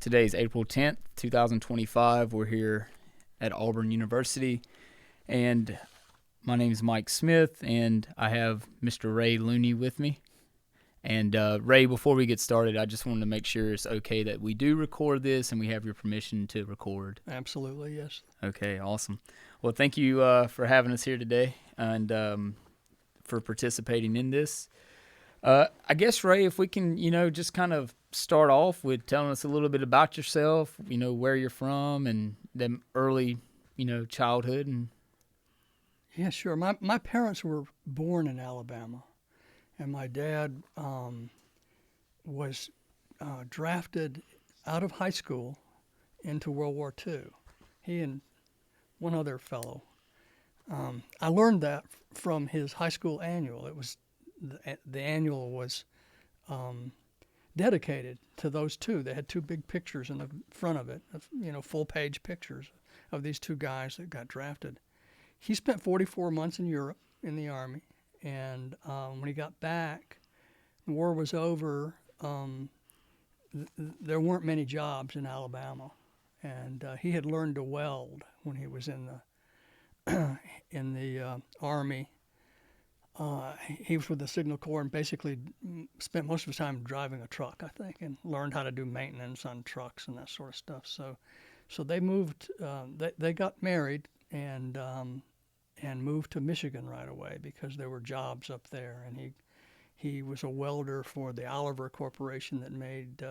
Today is April 10th, 2025. We're here at Auburn University, and my name is Mike Smith, and I have Mr. Ray Looney with me. And Ray, before we get started, I just wanted to make sure it's okay that we do record this and we have your permission to record. Absolutely, yes. Okay, awesome. Well, thank you for having us here today and for participating in this. I guess, Ray, if we can, just kind of start off with telling us a little bit about yourself, where you're from and them early, childhood. And Yeah, sure. My parents were born in Alabama, and my dad was drafted out of high school into World War II. He and one other fellow. I learned that from his high school annual. It was the annual was dedicated to those two. They had two big pictures in the front of it, full-page pictures of these two guys that got drafted. He spent 44 months in Europe in the Army, and when he got back, the war was over. There weren't many jobs in Alabama, and he had learned to weld when he was in the Army. He was with the Signal Corps and basically spent most of his time driving a truck, I think, and learned how to do maintenance on trucks and that sort of stuff. So they moved. They got married and moved to Michigan right away because there were jobs up there. And he was a welder for the Oliver Corporation that made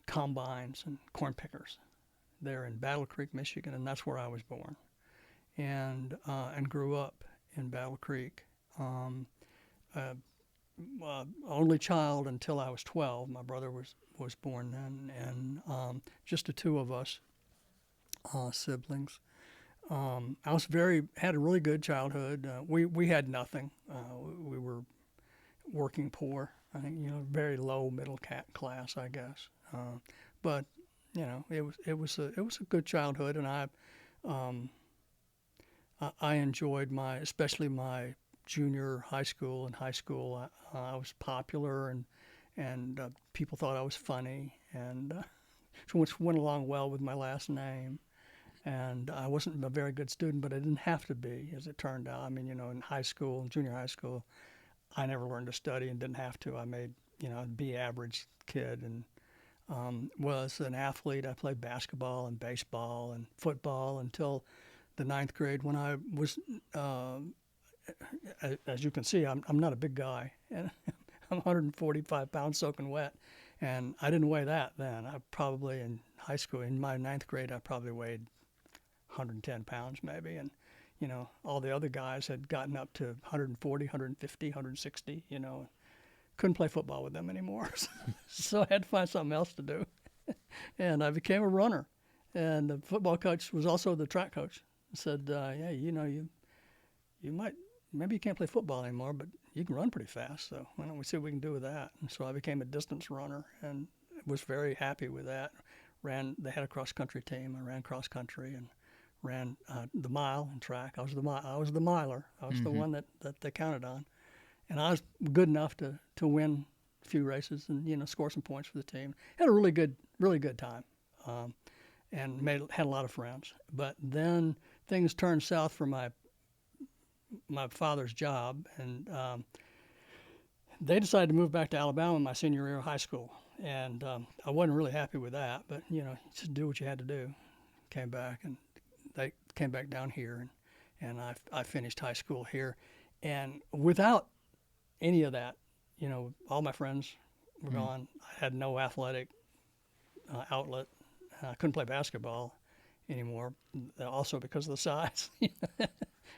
combines and corn pickers there in Battle Creek, Michigan, and that's where I was born, and grew up in Battle Creek. Only child until I was 12. My brother was born then, and just the two of us siblings. I had a really good childhood. We had nothing. We were working poor. I think very low middle class, I guess. But it was a good childhood, and I enjoyed especially my junior high school and high school. I was popular, and people thought I was funny, and which went along well with my last name. And I wasn't a very good student, but I didn't have to be, as it turned out. I mean, in high school, junior high school, I never learned to study and didn't have to. I made, a B average kid, and was an athlete. I played basketball and baseball and football until the ninth grade, when I was, as you can see, I'm not a big guy, and I'm 145 pounds soaking wet, and I didn't weigh that then. I probably in high school, in my ninth grade, I probably weighed 110 pounds maybe, and all the other guys had gotten up to 140, 150, 160. Couldn't play football with them anymore, so I had to find something else to do, and I became a runner, and the football coach was also the track coach. Said, yeah, maybe you can't play football anymore, but you can run pretty fast, so why don't we see what we can do with that? And so I became a distance runner and was very happy with that. They had a cross-country team. I ran cross-country and ran the mile and track. I was the miler. I was the one that they counted on. And I was good enough to win a few races and, score some points for the team. Had a really good time. And had a lot of friends. But then things turned south for my father's job, and they decided to move back to Alabama my senior year of high school. And I wasn't really happy with that, but just do what you had to do. Came back, and they came back down here, and I finished high school here, and without any of that, all my friends were gone. I had no athletic outlet. I couldn't play basketball anymore, also because of the size.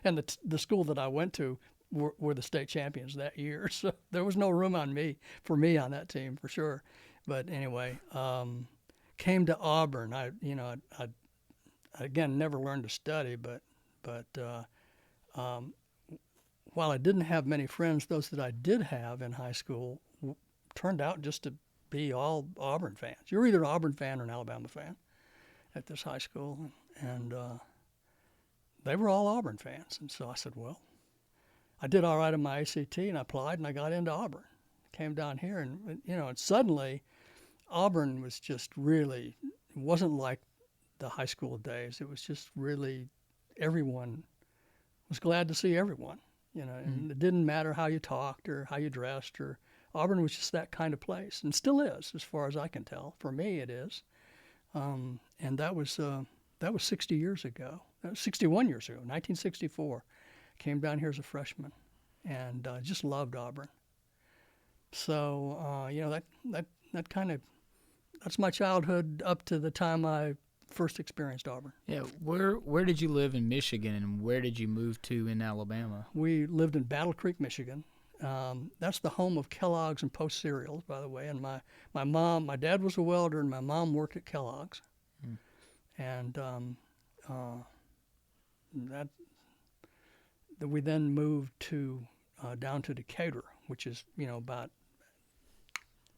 And the school that I went to were the state champions that year, so there was no room for me on that team for sure. But anyway, came to Auburn. I again never learned to study, but while I didn't have many friends, those that I did have in high school turned out just to be all Auburn fans. You're either an Auburn fan or an Alabama fan at this high school, and they were all Auburn fans. And so I said, well, I did all right on my ACT, and I applied, and I got into Auburn. Came down here, and and suddenly Auburn was just really, it wasn't like the high school days. It was just really, everyone was glad to see everyone, and it didn't matter how you talked or how you dressed, or Auburn was just that kind of place, and still is, as far as I can tell. For me, it is. And that was 60 years ago. 61 years ago, 1964. Came down here as a freshman, and just loved Auburn. So that kind of, that's my childhood up to the time I first experienced Auburn. Yeah, where did you live in Michigan, and where did you move to in Alabama? We lived in Battle Creek, Michigan. That's the home of Kellogg's and Post cereals, by the way. And my dad was a welder, and my mom worked at Kellogg's. And we then moved to down to Decatur, which is about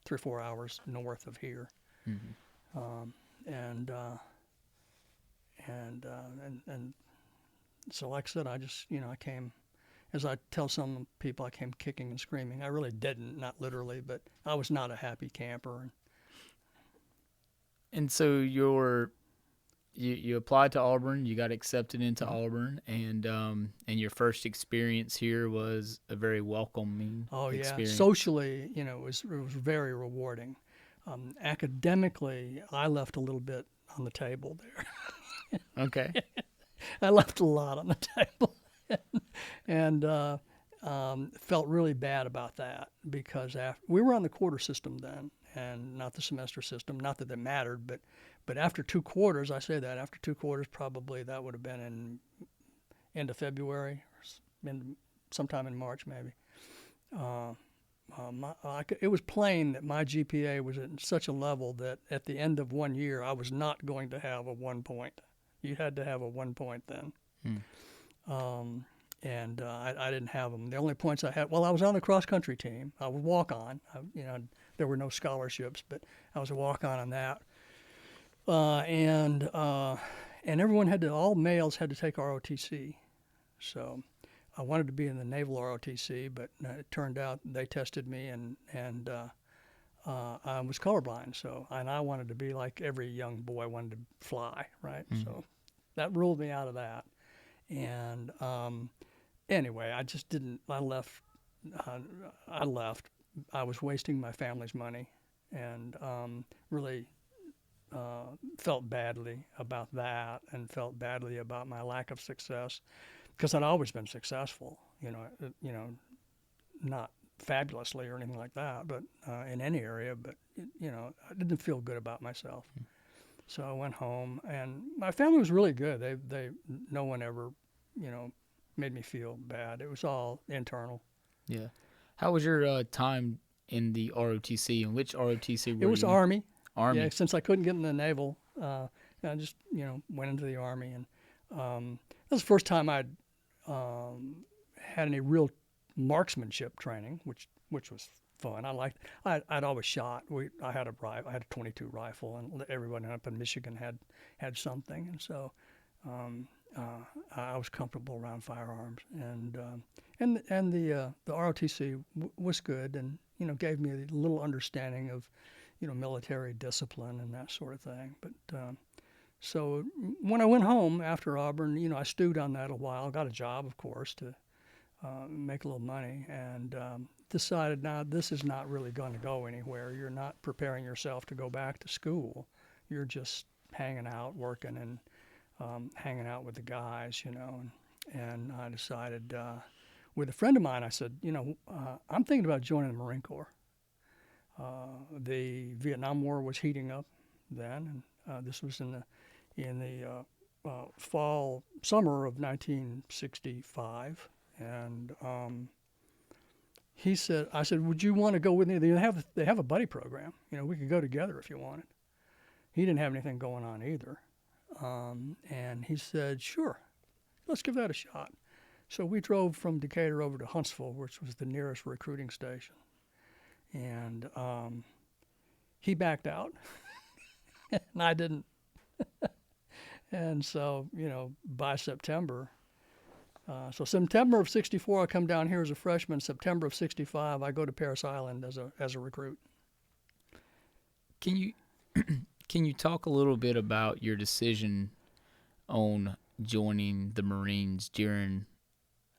3 or 4 hours north of here. And so, like I said, I just I came. As I tell some people, I came kicking and screaming. I really didn't, not literally, but I was not a happy camper. And so you applied to Auburn, you got accepted into Auburn, and your first experience here was a very welcoming experience. Socially, it was very rewarding. Academically, I left a little bit on the table there. Okay. I left a lot on the table. And felt really bad about that, because we were on the quarter system then, and not the semester system. Not that it mattered, but after 2 quarters, I say that after 2 quarters, probably that would have been in end of February, sometime in March maybe. It was plain that my GPA was at such a level that at the end of 1 year, I was not going to have a 1 point. You had to have a 1 point then. And I didn't have them. The only points I had, I was on the cross-country team. I would walk on. There were no scholarships, but I was a walk-on on that. And everyone all males had to take ROTC. So I wanted to be in the Naval ROTC, but it turned out they tested me, and I was colorblind. And I wanted to be like every young boy wanted to fly, right? So that ruled me out of that. And anyway, I just didn't. I left. I was wasting my family's money, and really felt badly about that, and felt badly about my lack of success, because I'd always been successful. Not fabulously or anything like that, but in any area. But I didn't feel good about myself. So I went home, and my family was really good. No one ever, made me feel bad. It was all internal. Yeah. How was your time in the ROTC, and which ROTC were you? It was Army. Army. Yeah, since I couldn't get in the Naval, I just, went into the Army. And that was the first time I'd had any real marksmanship training, which was fun. I'd always shot. I had a 22 rifle, and everyone up in Michigan had something, and so I was comfortable around firearms, and the ROTC was good, and gave me a little understanding of military discipline and that sort of thing. But so when I went home after Auburn, I stewed on that a while. Got a job, of course, to make a little money, and decided now this is not really going to go anywhere. You're not preparing yourself to go back to school. You're just hanging out, working, and hanging out with the guys, And I decided, with a friend of mine, I said, I'm thinking about joining the Marine Corps. The Vietnam War was heating up then, and this was in the summer of 1965, and I said, would you want to go with me? They have a buddy program. We could go together if you wanted. He didn't have anything going on either. And he said, sure, let's give that a shot. So we drove from Decatur over to Huntsville, which was the nearest recruiting station. And he backed out, and I didn't. And so, by September, September of 64, I come down here as a freshman. September of 65, I go to Parris Island as a recruit. Can you can you talk a little bit about your decision on joining the Marines during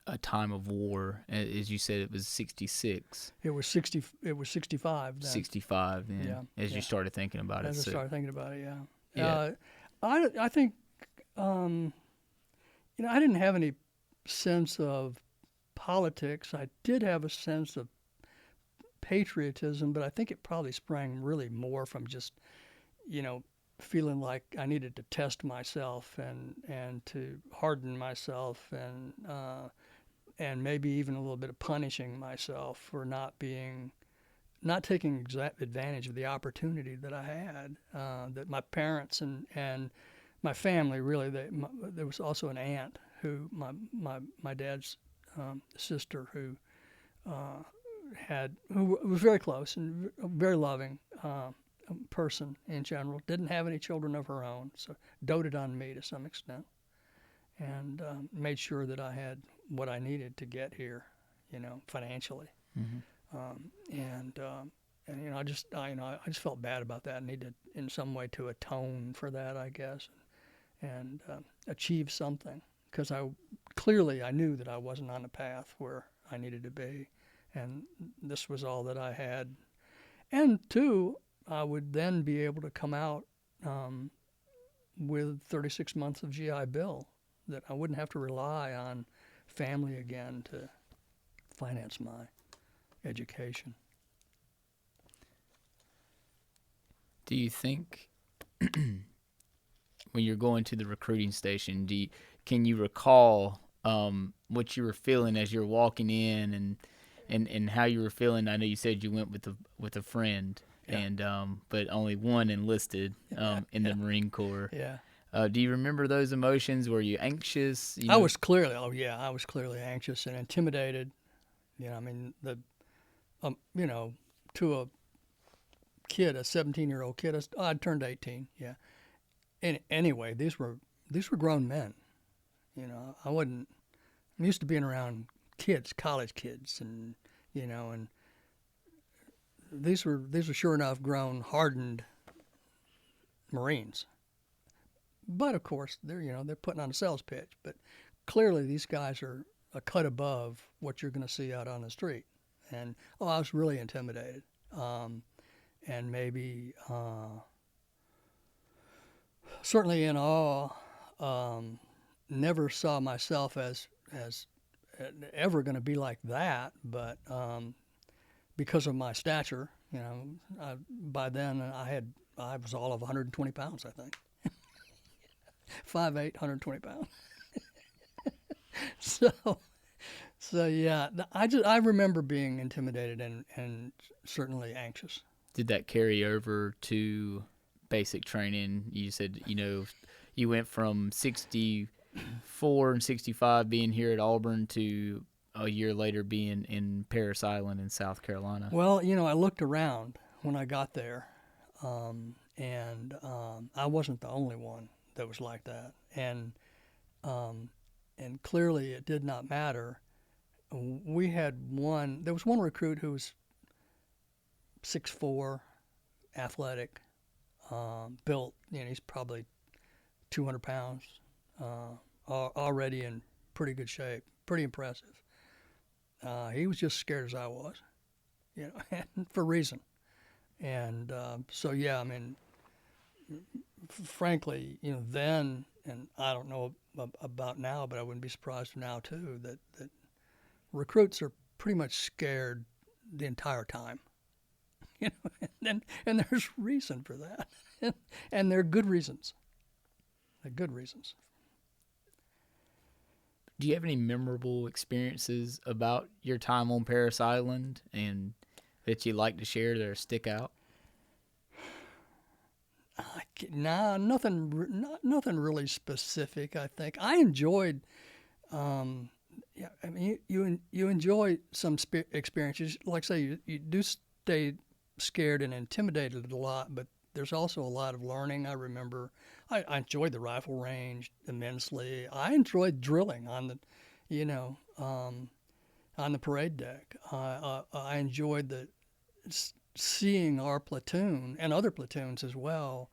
a time of war? As you said, it was 66, It was 60. It was 65 then. 65 then, Yeah, as you yeah. started thinking about it. As I So, started thinking about it, yeah. yeah. I think, I didn't have any sense of politics. I did have a sense of patriotism, but I think it probably sprang really more from just, feeling like I needed to test myself and to harden myself and maybe even a little bit of punishing myself for not taking advantage of the opportunity that I had, that my parents and my family really. There was also an aunt who my dad's sister who who was very close and a very loving person in general. Didn't have any children of her own, so doted on me to some extent, and made sure that I had what I needed to get here, financially. Hmm. And I just felt bad about that. I needed in some way to atone for that, I guess, and achieve something, because I knew that I wasn't on the path where I needed to be, and this was all that I had. And two, I would then be able to come out with 36 months of GI Bill, that I wouldn't have to rely on family again to finance my education. Do you think when you're going to the recruiting station, can you recall what you were feeling as you're walking in, and how you were feeling? I know you said you went with a friend, Yeah. and but only one enlisted in the Marine Corps. Yeah. Do you remember those emotions? Were you anxious? I was clearly anxious and intimidated. I mean, to a kid, a 17-year-old kid, I'd turned 18. Yeah. And anyway, these were grown men. I'm used to being around kids, college kids, and and these were sure enough grown, hardened Marines. But of course, they're putting on a sales pitch. But clearly, these guys are a cut above what you're going to see out on the street. And I was really intimidated, and maybe certainly in awe. Never saw myself as ever going to be like that, but because of my stature, by then I was all of 120 pounds, I think. 5'8", 120 pounds. So yeah, I remember being intimidated and certainly anxious. Did that carry over to basic training? You said you went from 64 and 65 being here at Auburn to a year later being in Parris Island in South Carolina. Well, I looked around when I got there, and I wasn't the only one that was like that, and clearly it did not matter. There was one recruit who was 6'4", athletic, built. He's probably 200 pounds, already in pretty good shape, pretty impressive. He was just scared as I was, for reason. And so, yeah, I mean, frankly, then, and I don't know about now, but I wouldn't be surprised now too, that recruits are pretty much scared the entire time. And there's reason for that, and they're good reasons. They're good reasons. Do you have any memorable experiences about your time on Parris Island and that you'd like to share that stick out? Nah, nothing really specific. I think I enjoyed. Yeah, I mean, you enjoy some experiences. Like say, you do stay scared and intimidated a lot, but there's also a lot of learning. I remember I enjoyed the rifle range immensely. I enjoyed drilling on the parade deck. I enjoyed the seeing our platoon and other platoons as well,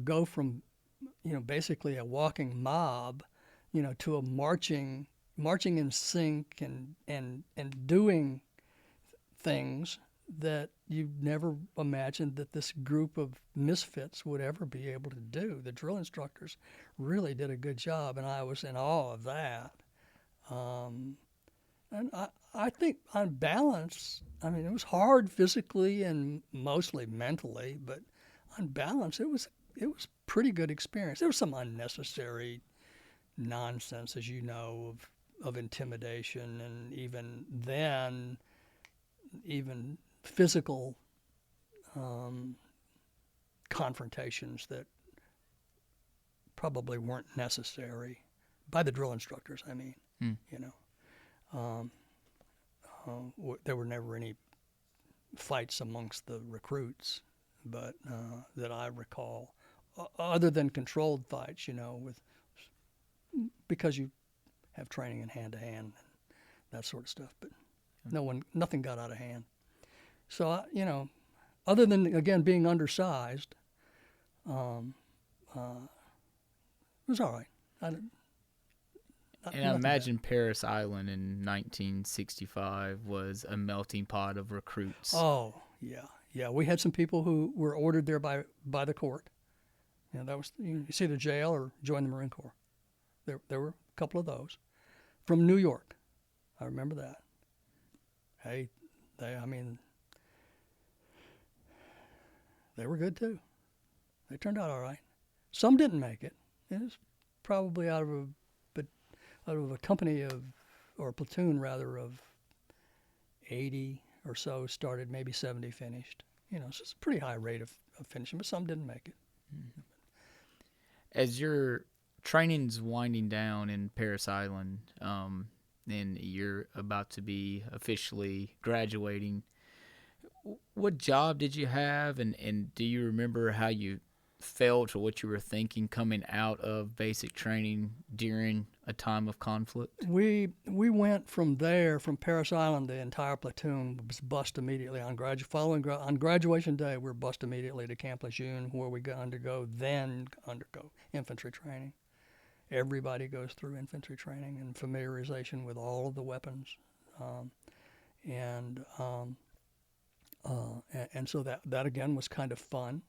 go from, basically a walking mob, to a marching in sync and doing things that you never imagined that this group of misfits would ever be able to do. The drill instructors really did a good job, and I was in awe of that. And I think on balance, I mean, it was hard physically and mostly mentally, but on balance, it was pretty good experience. There was some unnecessary nonsense, as you know, of intimidation, and even then, even physical confrontations that probably weren't necessary by the drill instructors. I mean, there were never any fights amongst the recruits, but that I recall, other than controlled fights, because you have training in hand-to-hand and that sort of stuff. But nothing got out of hand. So, other than, again, being undersized, it was all right. And I imagine Parris Island in 1965 was a melting pot of recruits. Oh, yeah. Yeah, we had some people who were ordered there by the court. That was, it's either jail or join the Marine Corps. There were a couple of those. From New York. I remember that. Hey, they were good too. They turned out all right. Some didn't make it. It was probably out of a company or a platoon rather, of 80 or so started, maybe 70 finished. So it's a pretty high rate of finishing, but some didn't make it. Mm-hmm. As your training's winding down in Parris Island, and you're about to be officially graduating, what job did you have, and do you remember how you felt or what you were thinking coming out of basic training during a time of conflict? We went from there, from Parris Island. The entire platoon was bussed immediately on graduation day. We were bussed immediately to Camp Lejeune, where we undergo infantry training. Everybody goes through infantry training and familiarization with all of the weapons, and so that again was kind of fun.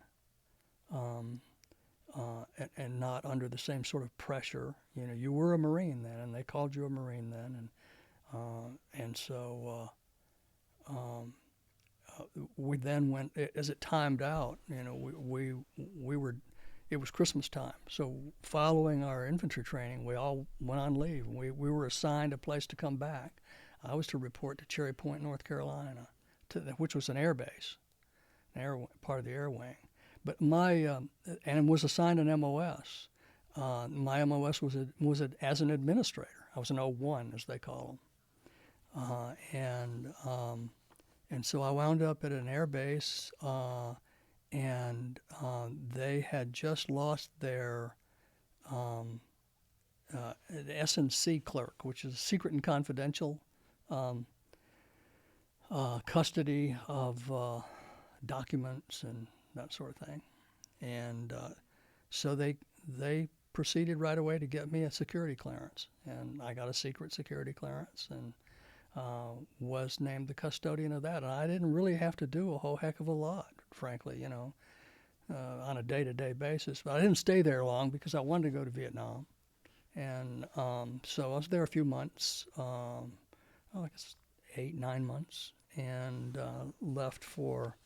And not under the same sort of pressure. You were a Marine then, and they called you a Marine then, and so we then went, as it timed out. We were. It was Christmas time, so following our infantry training, we all went on leave. We were assigned a place to come back. I was to report to Cherry Point, North Carolina, which was an air base, part of the air wing. But and was assigned an MOS. My MOS was as an administrator. I was an 01, as they call them. And so I wound up at an air base, and they had just lost their S&C clerk, which is secret and confidential custody of documents and that sort of thing. And so they proceeded right away to get me a security clearance. And I got a secret security clearance and was named the custodian of that. And I didn't really have to do a whole heck of a lot, frankly, on a day-to-day basis. But I didn't stay there long because I wanted to go to Vietnam. And so I was there a few months, I guess 8-9 months, and left for,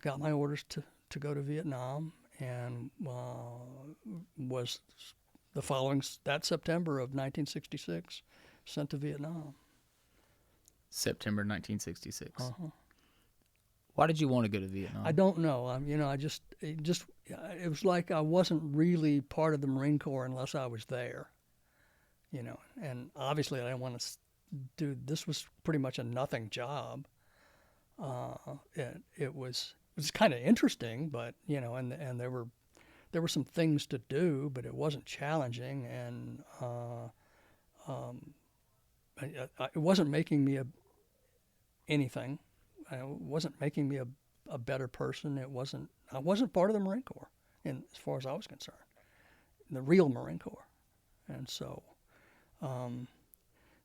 got my orders to go to Vietnam, and was that September of 1966 sent to Vietnam. September 1966. Uh-huh. Why did you want to go to Vietnam? I don't know. It was like I wasn't really part of the Marine Corps unless I was there. And obviously I didn't want to do. This was pretty much a nothing job. It was kind of interesting, but and there were some things to do, but it wasn't challenging, and it wasn't making me anything. It wasn't making me a better person. I wasn't part of the Marine Corps, as far as I was concerned, the real Marine Corps. And so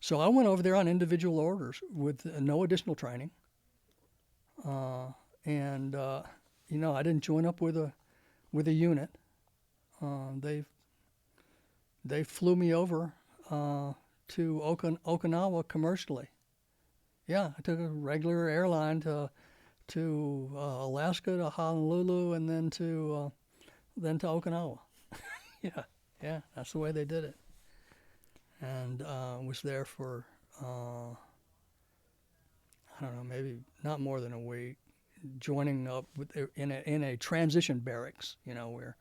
so I went over there on individual orders with no additional training. And I didn't join up with a unit. They flew me over to Okinawa commercially. Yeah, I took a regular airline to Alaska, to Honolulu, and then to Okinawa. yeah, that's the way they did it. And was there for I don't know, maybe not more than a week, joining up in a transition barracks, where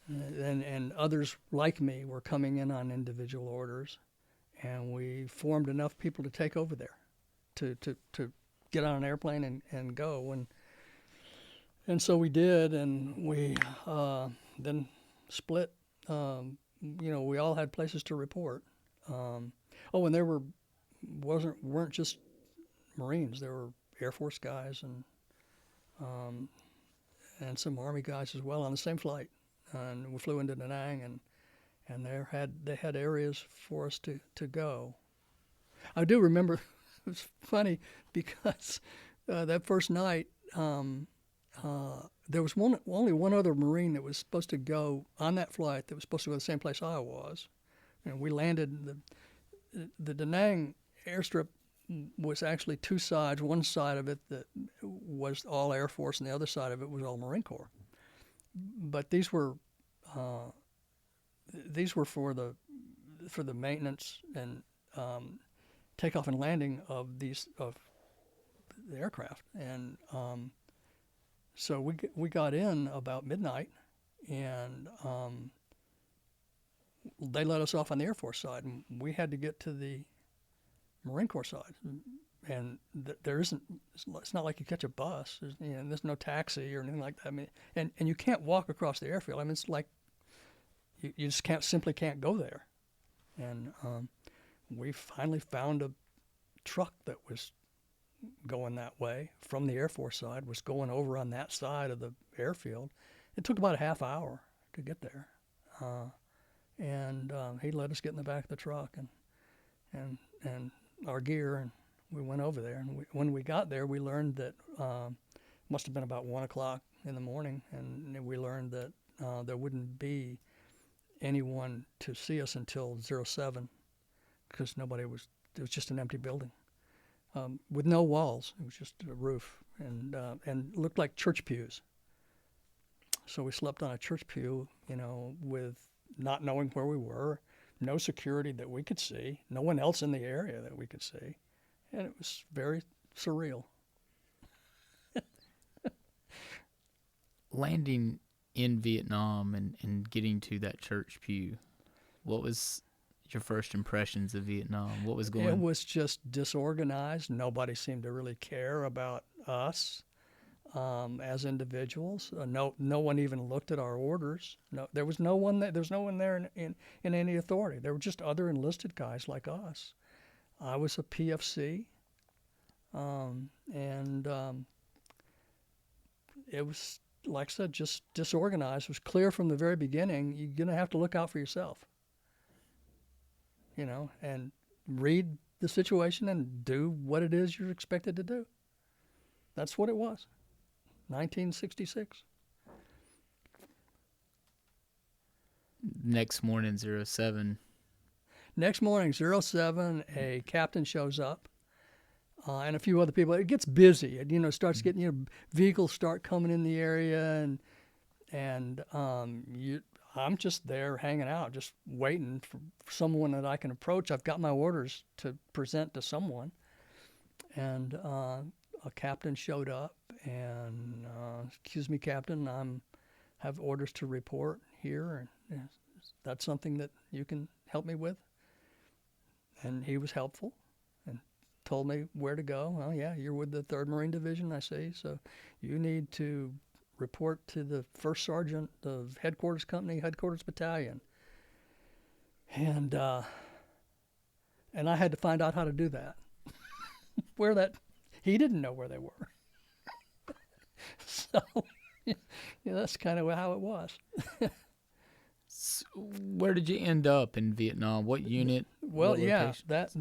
and others like me were coming in on individual orders, and we formed enough people to take over there, to get on an airplane and go, and so we did, and we then split. We all had places to report. And there weren't just Marines. There were Air Force guys and some Army guys as well on the same flight. And we flew into Da Nang, and they had areas for us to go. I do remember, it was funny because that first night there was only one other Marine that was supposed to go on that flight, that was supposed to go to the same place I was. And we landed, the Da Nang airstrip was actually two sides. One side of it that was all Air Force, and the other side of it was all Marine Corps. But these were for the maintenance and takeoff and landing of the aircraft, and so we got in about midnight, and they let us off on the Air Force side, and we had to get to the Marine Corps side. And there isn't. It's not like you catch a bus. There's no taxi or anything like that. I mean, and you can't walk across the airfield. I mean, it's like you just simply can't go there. And we finally found a truck that was going that way from the Air Force side, was going over on that side of the airfield. It took about a half hour to get there, and he let us get in the back of the truck and our gear, and we went over there. And when we got there, we learned that must have been about 1 o'clock in the morning, and we learned that there wouldn't be anyone to see us until 07, because it was just an empty building with no walls. It was just a roof, and looked like church pews. So we slept on a church pew, with not knowing where we were, no security that we could see, no one else in the area that we could see, and it was very surreal. Landing in Vietnam and getting to that church pew, what was your first impressions of Vietnam? What was going on? It was just disorganized. Nobody seemed to really care about us as individuals. No one even looked at our orders. No, there was no one there in any authority. There were just other enlisted guys like us. I was a PFC, and it was, like I said, just disorganized. It was clear from the very beginning, you're going to have to look out for yourself, and read the situation and do what it is you're expected to do. That's what it was, 1966. Next morning, 07. Next morning, 07, a captain shows up, and a few other people. It gets busy. It starts getting, vehicles start coming in the area, and I'm just there hanging out, just waiting for someone that I can approach. I've got my orders to present to someone, and a captain showed up, and excuse me, Captain, have orders to report here, and that's something that you can help me with. And he was helpful and told me where to go. Oh, yeah, you're with the 3rd Marine Division, I see. So you need to report to the first sergeant of headquarters company, headquarters battalion. And I had to find out how to do that. He didn't know where they were. So, yeah, that's kind of how it was. Where did you end up in Vietnam? What unit? Well, What yeah, location?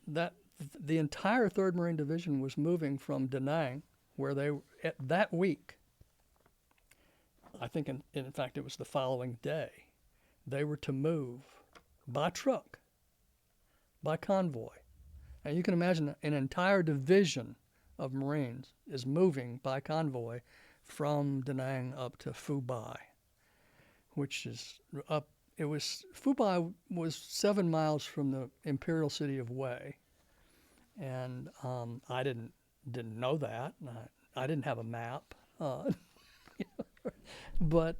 that the entire Third Marine Division was moving from Da Nang, where they that week. I think, in fact, it was the following day. They were to move by truck, by convoy. And you can imagine an entire division of Marines is moving by convoy from Da Nang up to Phu Bai, which is up. Phu Bai was 7 miles from the imperial city of Hue, and I didn't know that. I didn't have a map, but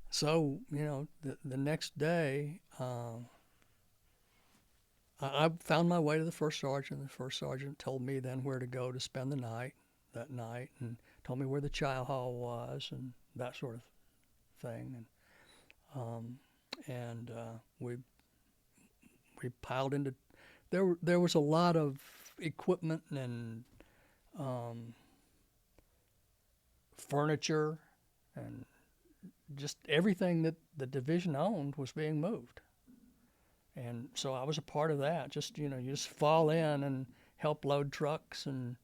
so the next day. I found my way to the first sergeant. The first sergeant told me then where to go to spend the night that night, and told me where the chow hall was and that sort of thing. And we piled into. There was a lot of equipment and furniture and just everything that the division owned was being moved. And so I was a part of that. Just, you just fall in and help load trucks and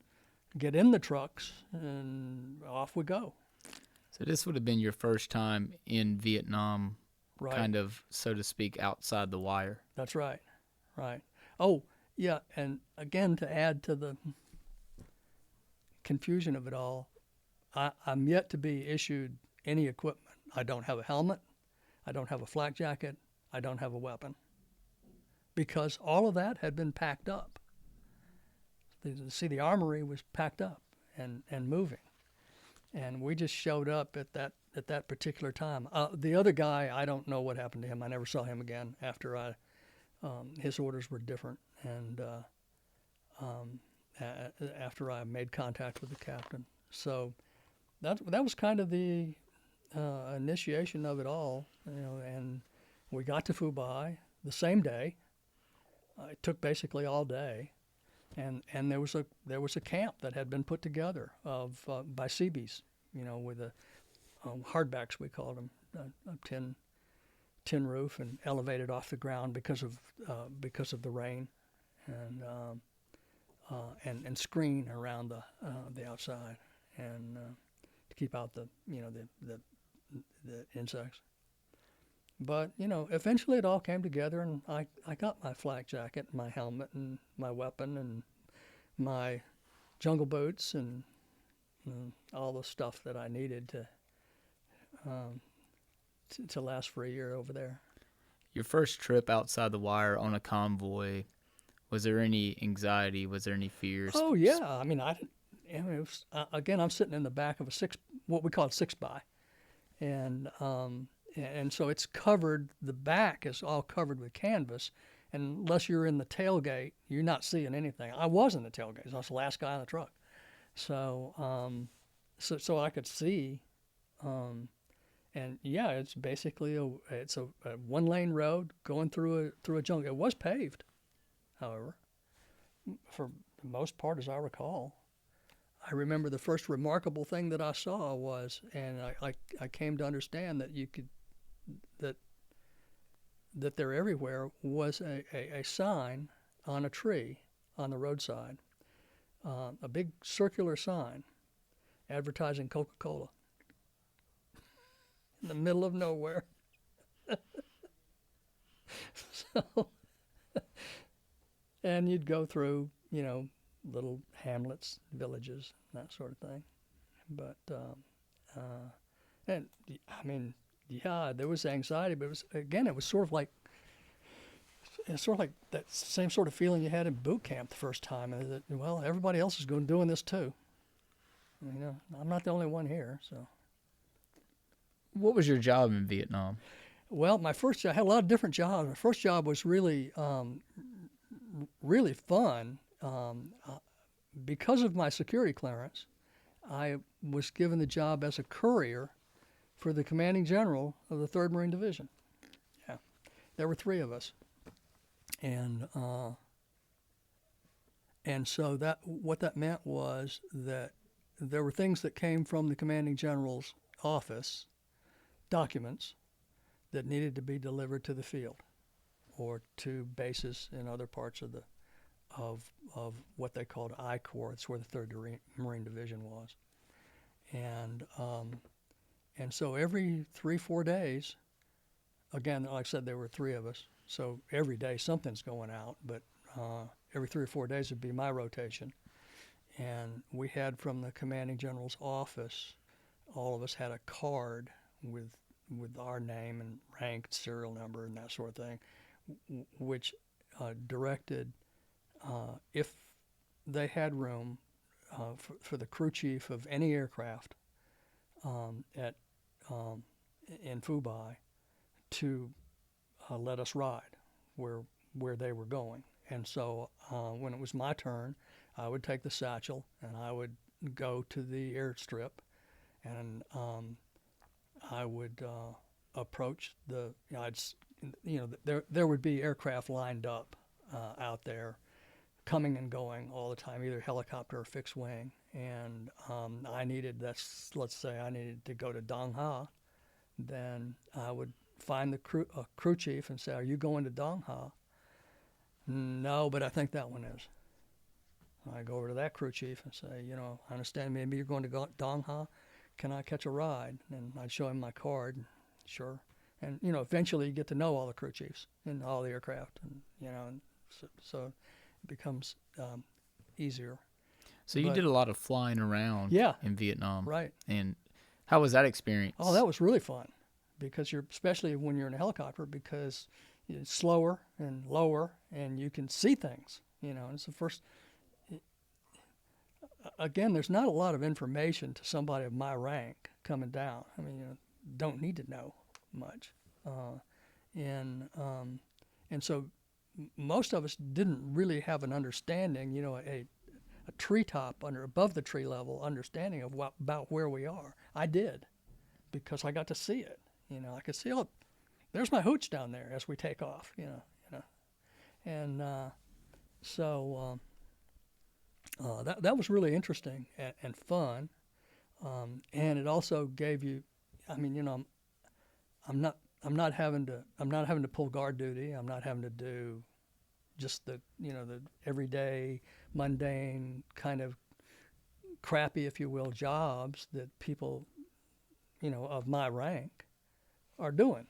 get in the trucks, and off we go. So this would have been your first time in Vietnam, Right. kind of, so to speak, outside the wire. That's right. Right. Oh, yeah. And again, to add to the confusion of it all, I'm yet to be issued any equipment. I don't have a helmet. I don't have a flak jacket. I don't have a weapon. Because all of that had been packed up. See, the armory was packed up and moving, and we just showed up at that particular time. The other guy, I don't know what happened to him. I never saw him again after his orders were different, and after I made contact with the captain. So that was kind of the initiation of it all, And we got to Phu Bai the same day. It took basically all day, and there was a camp that had been put together by Seabees, with the hardbacks, we called them, a tin roof and elevated off the ground because of the rain, and screen around the outside, and to keep out the insects. But, eventually it all came together, and I got my flak jacket, my helmet, and my weapon, and my jungle boots, and all the stuff that I needed to last for a year over there. Your first trip outside the wire on a convoy, was there any anxiety? Was there any fears? Oh, yeah. I mean, it was, again, I'm sitting in the back of what we call a 6x, and so it's covered, the back is all covered with canvas, and unless you're in the tailgate, you're not seeing anything. I was in the tailgate. I was the last guy on the truck. So so I could see, and yeah, it's basically a one-lane road going through a jungle. It was paved, however, for the most part, as I recall. I remember the first remarkable thing that I saw was, and I came to understand that that they're everywhere, was a sign on a tree on the roadside, a big circular sign advertising Coca-Cola in the middle of nowhere. So, and you'd go through, little hamlets, villages, that sort of thing. But, and I mean, yeah, there was anxiety, but it was sort of like that same sort of feeling you had in boot camp the first time. That, well, everybody else is doing this too. I'm not the only one here. So, What was your job in Vietnam? well, my first job, I had a lot of different jobs. My first job was really, really fun. Because of my security clearance, I was given the job as a courier for the commanding general of the 3rd Marine Division. Yeah, there were 3 of us, and And so what that meant was that there were things that came from the commanding general's office, documents that needed to be delivered to the field or to bases in other parts of what they called I Corps. It's where the 3rd Marine Division was. And so every 3-4 days, again, like I said, there were 3 of us, so every day something's going out, but every 3 or 4 days would be my rotation. And we had from the commanding general's office, all of us had a card with our name and rank, serial number, and that sort of thing, which directed if they had room for the crew chief of any aircraft in Fubai to let us ride where they were going. And so when it was my turn, I would take the satchel and I would go to the airstrip, and I would approach there would be aircraft lined up out there, coming and going all the time, either helicopter or fixed wing. And let's say I needed to go to Dong Ha, then I would find the crew chief and say, "Are you going to Dong Ha?" "No, but I think that one is." I go over to that crew chief and say, "I understand maybe you're going to Dong Ha. Can I catch a ride?" And I'd show him my card. Sure. And, eventually you get to know all the crew chiefs in all the aircraft. And, and so it becomes easier. So you did a lot of flying around in Vietnam. Right. And how was that experience? Oh, that was really fun, because especially when you're in a helicopter, because it's slower and lower and you can see things, and it's the first. Again, there's not a lot of information to somebody of my rank coming down. I mean, don't need to know much. And so most of us didn't really have an understanding, a treetop above the tree level understanding of about where we are. I did, because I got to see it. I could see, oh, there's my hooch down there as we take off, And so that was really interesting and fun. And it also gave you, I'm not having to pull guard duty. I'm not having to do just the everyday mundane kind of crappy, if you will, jobs that people, of my rank are doing.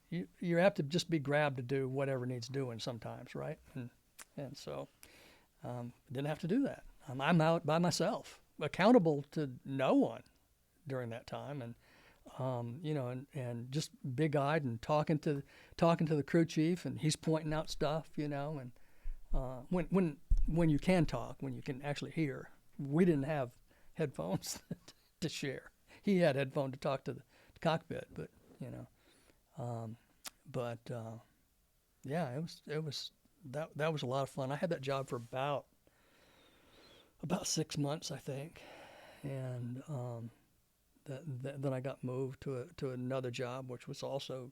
You have to just be grabbed to do whatever needs doing sometimes, right? And so didn't have to do that. I'm out by myself, accountable to no one during that time, and and just big-eyed and talking to the crew chief, and he's pointing out stuff, and when you can talk, when you can actually hear. We didn't have headphones to share. He had headphones to talk to the cockpit, but yeah, it was that was a lot of fun. I had that job for about 6 months, I think, and then I got moved to another job, which was also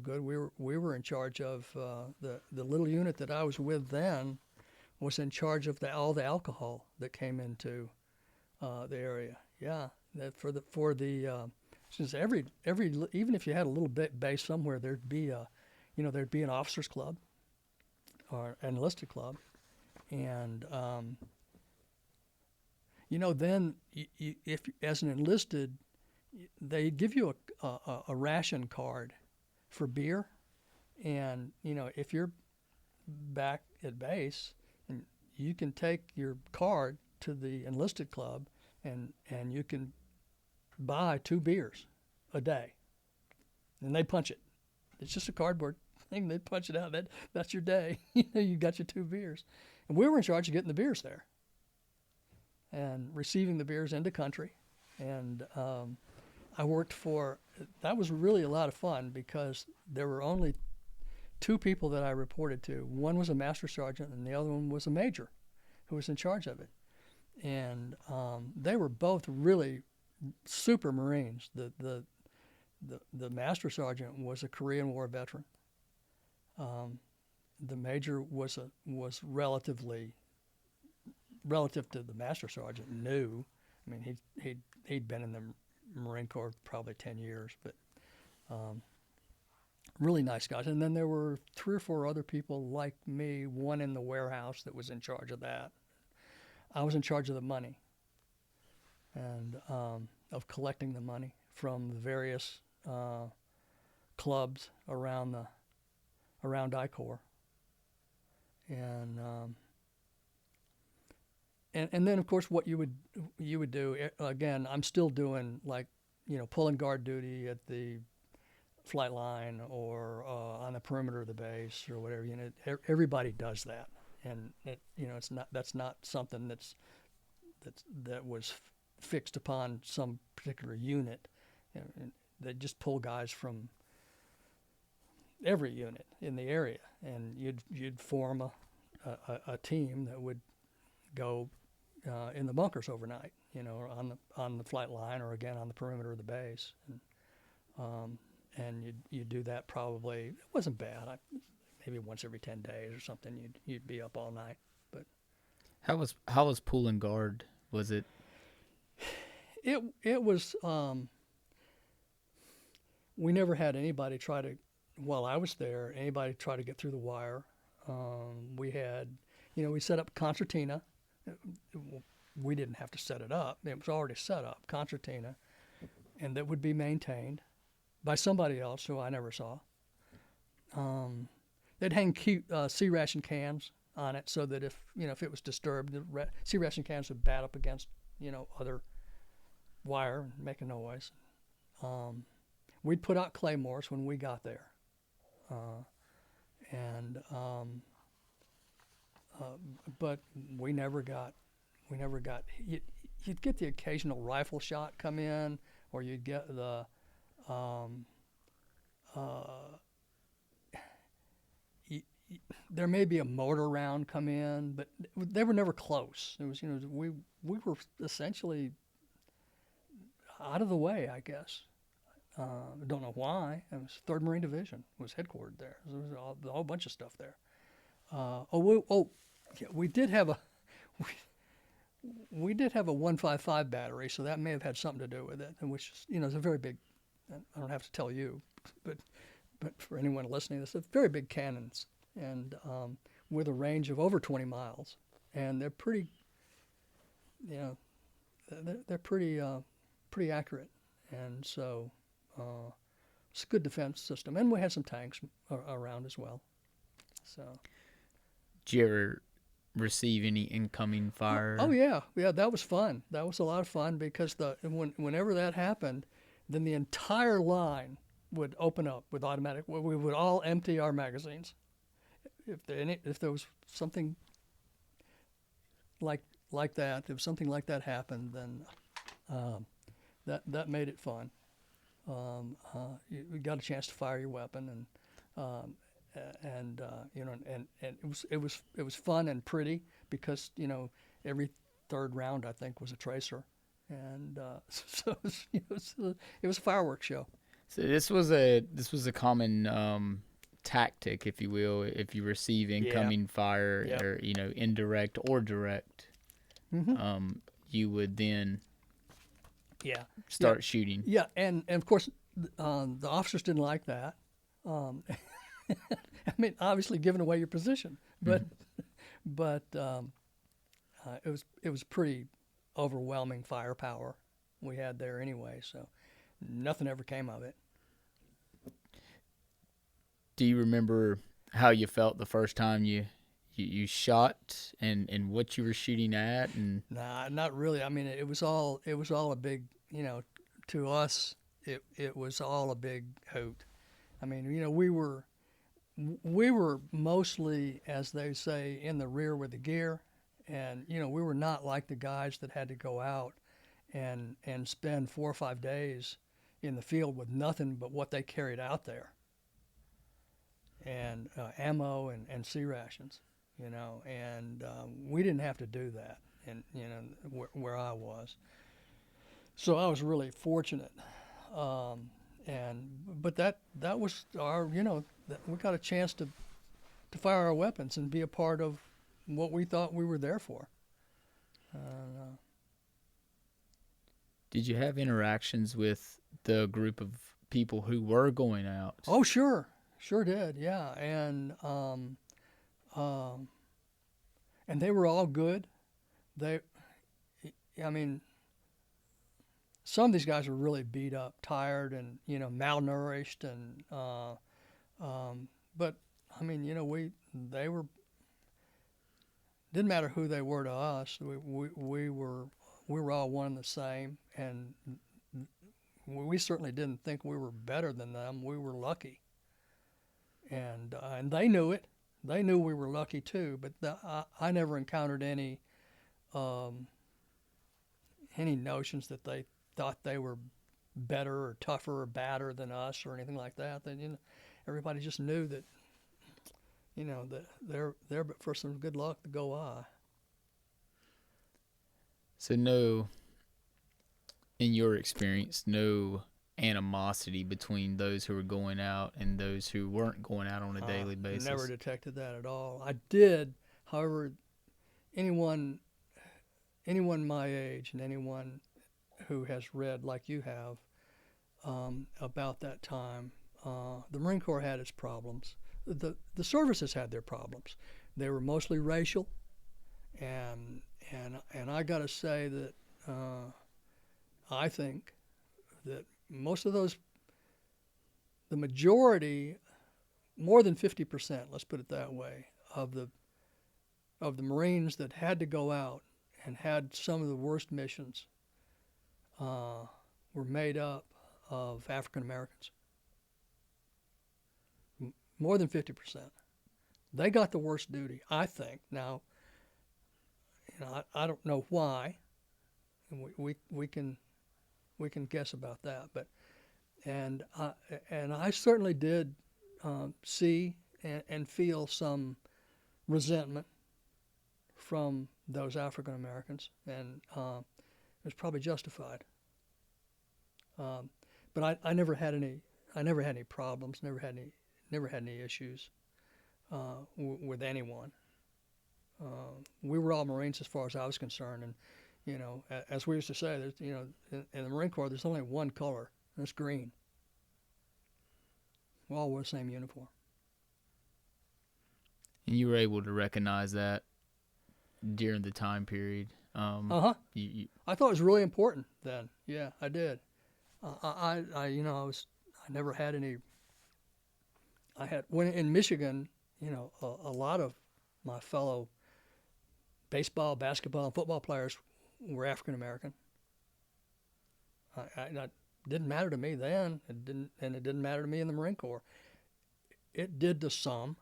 good. We were in charge of the little unit that I was with then was in charge of all the alcohol that came into the area. Yeah, that for the since every even if you had a little bit base somewhere, there'd be an officers club or an enlisted club, and then if as an enlisted, they give you a ration card for beer, and if you're back at base, and you can take your card to the enlisted club, and you can buy 2 beers a day, and they punch it. It's just a cardboard thing. They punch it out. That's your day. You got your 2 beers, and we were in charge of getting the beers there and receiving the beers into country. And I worked that was really a lot of fun, because there were only 2 people that I reported to. One was a master sergeant, and the other one was a major who was in charge of it. And they were both really super Marines. The master sergeant was a Korean War veteran. the major was relatively, relative to the master sergeant, new. I mean, he'd been in the Marine Corps probably 10 years, but really nice guys. And then there were 3 or 4 other people like me, one in the warehouse that was in charge of that. I was in charge of the money and of collecting the money from the various clubs around I-Corps. And then of course what you would do, again, I'm still doing, like, pulling guard duty at the flight line or on the perimeter of the base or whatever. Everybody does that, and that's not something that was fixed upon some particular unit. They just pull guys from every unit in the area, and you'd form a team that would go in the bunkers overnight, or on the flight line, or again on the perimeter of the base, and you do that probably. It wasn't bad. Maybe once every 10 days or something. You'd be up all night. But how was pulling guard? Was it? It was. We never had anybody try to. While I was there, anybody try to get through the wire. We had, we set up concertina. We didn't have to set it up. It was already set up, concertina, and that would be maintained by somebody else who I never saw. They'd hang cute C ration cans on it so that if it was disturbed, the C ration cans would bat up against other wire and make a noise. We'd put out claymores when we got there, but we never got. You'd get the occasional rifle shot come in, or you'd get the there may be a mortar round come in, but they were never close. It was we were essentially out of the way, I guess. I don't know why. It was 3rd Marine Division was headquartered there. There was a whole bunch of stuff there. We did have a. We did have a 155 battery, so that may have had something to do with it, and which is a very big. I don't have to tell you, but for anyone listening, it's a very big cannons, and with a range of over 20 miles, and they're pretty. They're pretty accurate, and so it's a good defense system, and we had some tanks around as well. So. Did you ever receive any incoming fire? Oh yeah, that was fun. That was a lot of fun because whenever that happened, then the entire line would open up with automatic. We would all empty our magazines. If there was something like that, if something like that happened, then that made it fun. You got a chance to fire your weapon, and it was fun and pretty because every 3rd round I think was a tracer, and so it was a fireworks show. So this was a common tactic, if you will, if you receive incoming fire or indirect or direct. Mm-hmm. You would then start shooting. Yeah, and of course the officers didn't like that. I mean, obviously giving away your position, but it was pretty overwhelming firepower we had there anyway. So nothing ever came of it. Do you remember how you felt the first time you shot and what you were shooting at? And Nah, not really. I mean, it was all a big, to us it was all a big hoot. I mean, we were mostly, as they say, in the rear with the gear, and we were not like the guys that had to go out and spend 4 or 5 days in the field with nothing but what they carried out there, and ammo and C rations, and we didn't have to do that, and where I was, so I was really fortunate, but that was our we got a chance to to fire our weapons and be a part of what we thought we were there for. Uh, Did you have interactions with the group of people who were going out? oh, sure did, yeah, and they were all good. They, I mean, some of these guys were really beat up, tired, and malnourished, and but I mean, they were, didn't matter who they were to us. We were all one and the same, and we certainly didn't think we were better than them. We were lucky, and they knew it. They knew we were lucky too. But I never encountered any notions that they thought they were better or tougher or badder than us or anything like that. Then everybody just knew that that they're but for some good luck to go I. So no, in your experience, no animosity between those who were going out and those who weren't going out on a daily basis? Never detected that at all. I did, however, anyone my age and anyone who has read like you have about that time, the Marine Corps had its problems. The services had their problems. They were mostly racial, and I got to say that I think that most of those, the majority, more than 50%, let's put it that way, of the Marines that had to go out and had some of the worst missions were made up of African Americans. More than 50%. They got the worst duty, I think. Now, I don't know why, and we can guess about that. But and I certainly did see and feel some resentment from those African Americans, and it was probably justified. But I never had any problems, never had any issues with anyone. We were all Marines as far as I was concerned, and as we used to say, there's in the Marine Corps there's only one color, and it's green. We all wore the same uniform. And you were able to recognize that during the time period. I thought it was really important then. Yeah, I did. I never had any. When in Michigan, a lot of my fellow baseball, basketball, and football players were African American. That didn't matter to me then. It didn't matter to me in the Marine Corps. It did to some.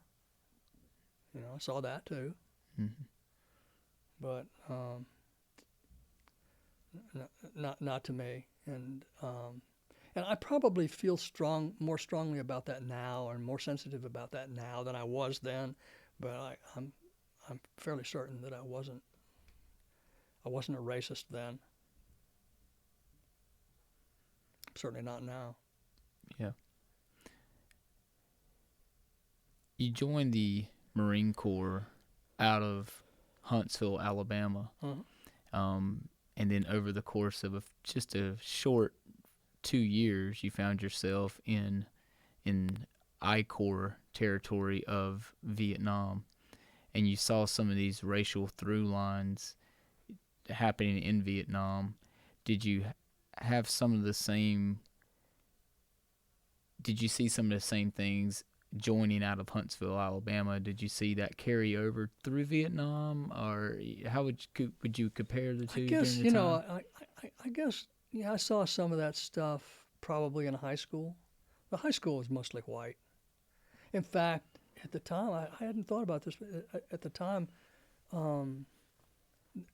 I saw that too. Mm-hmm. But not to me. And I probably feel more strongly about that now, and more sensitive about that now than I was then. But I'm fairly certain that I wasn't a racist then. Certainly not now. Yeah. You joined the Marine Corps out of Huntsville, Alabama. Uh-huh. And then over the course of just a short 2 years, you found yourself in I Corps territory of Vietnam, and you saw some of these racial through lines happening in Vietnam. Did you have some of the same? Did you see some of the same things joining out of Huntsville, Alabama? Did you see that carry over through Vietnam, or how would you compare the two? I guess during the time? I guess I saw some of that stuff probably in high school. The high school was mostly white. In fact, at the time, I hadn't thought about this, but at the time,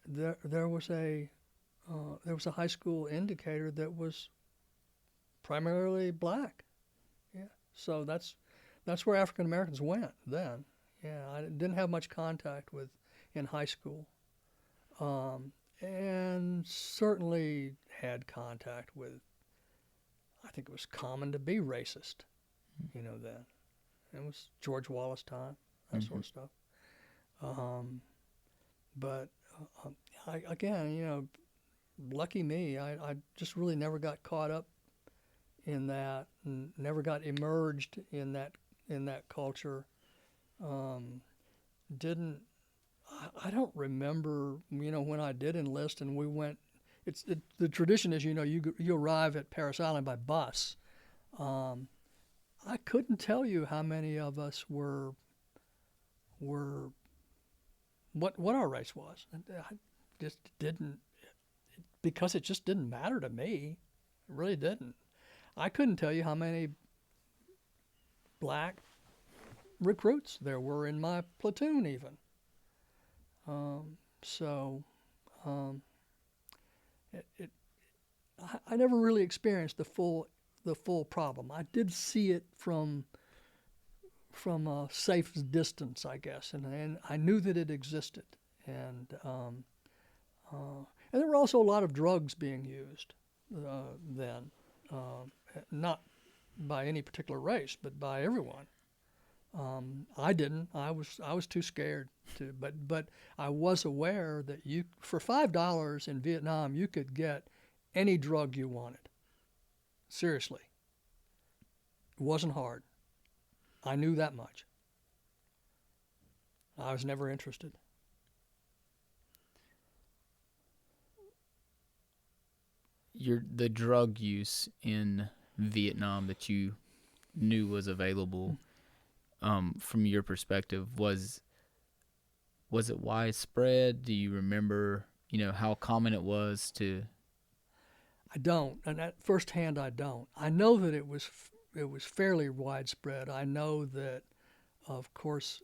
there was a high school indicator that was primarily black. Yeah, so that's where African Americans went then. Yeah, I didn't have much contact with in high school, and certainly had contact with. I think it was common to be racist, then. It was George Wallace time. that sort of stuff. But again, lucky me, I just really never got caught up in that, and never got immersed in that culture. Didn't I don't remember, when I did enlist and we went. The tradition is, you arrive at Parris Island by bus. I couldn't tell you how many of us were what our race was. I just didn't, because it just didn't matter to me. It really didn't. I couldn't tell you how many black recruits there were in my platoon even. I never really experienced the full problem. I did see it from a safe distance, I guess, and I knew that it existed, and there were also a lot of drugs being used then, not by any particular race, but by everyone. I didn't. I was too scared to. But I was aware that for $5 in Vietnam you could get any drug you wanted. Seriously. It wasn't hard. I knew that much. I was never interested. The drug use in Vietnam that you knew was available, from your perspective, was it widespread? Do you remember, how common it was to? I don't, and at first hand I don't. I know that it was fairly widespread. I know that, of course,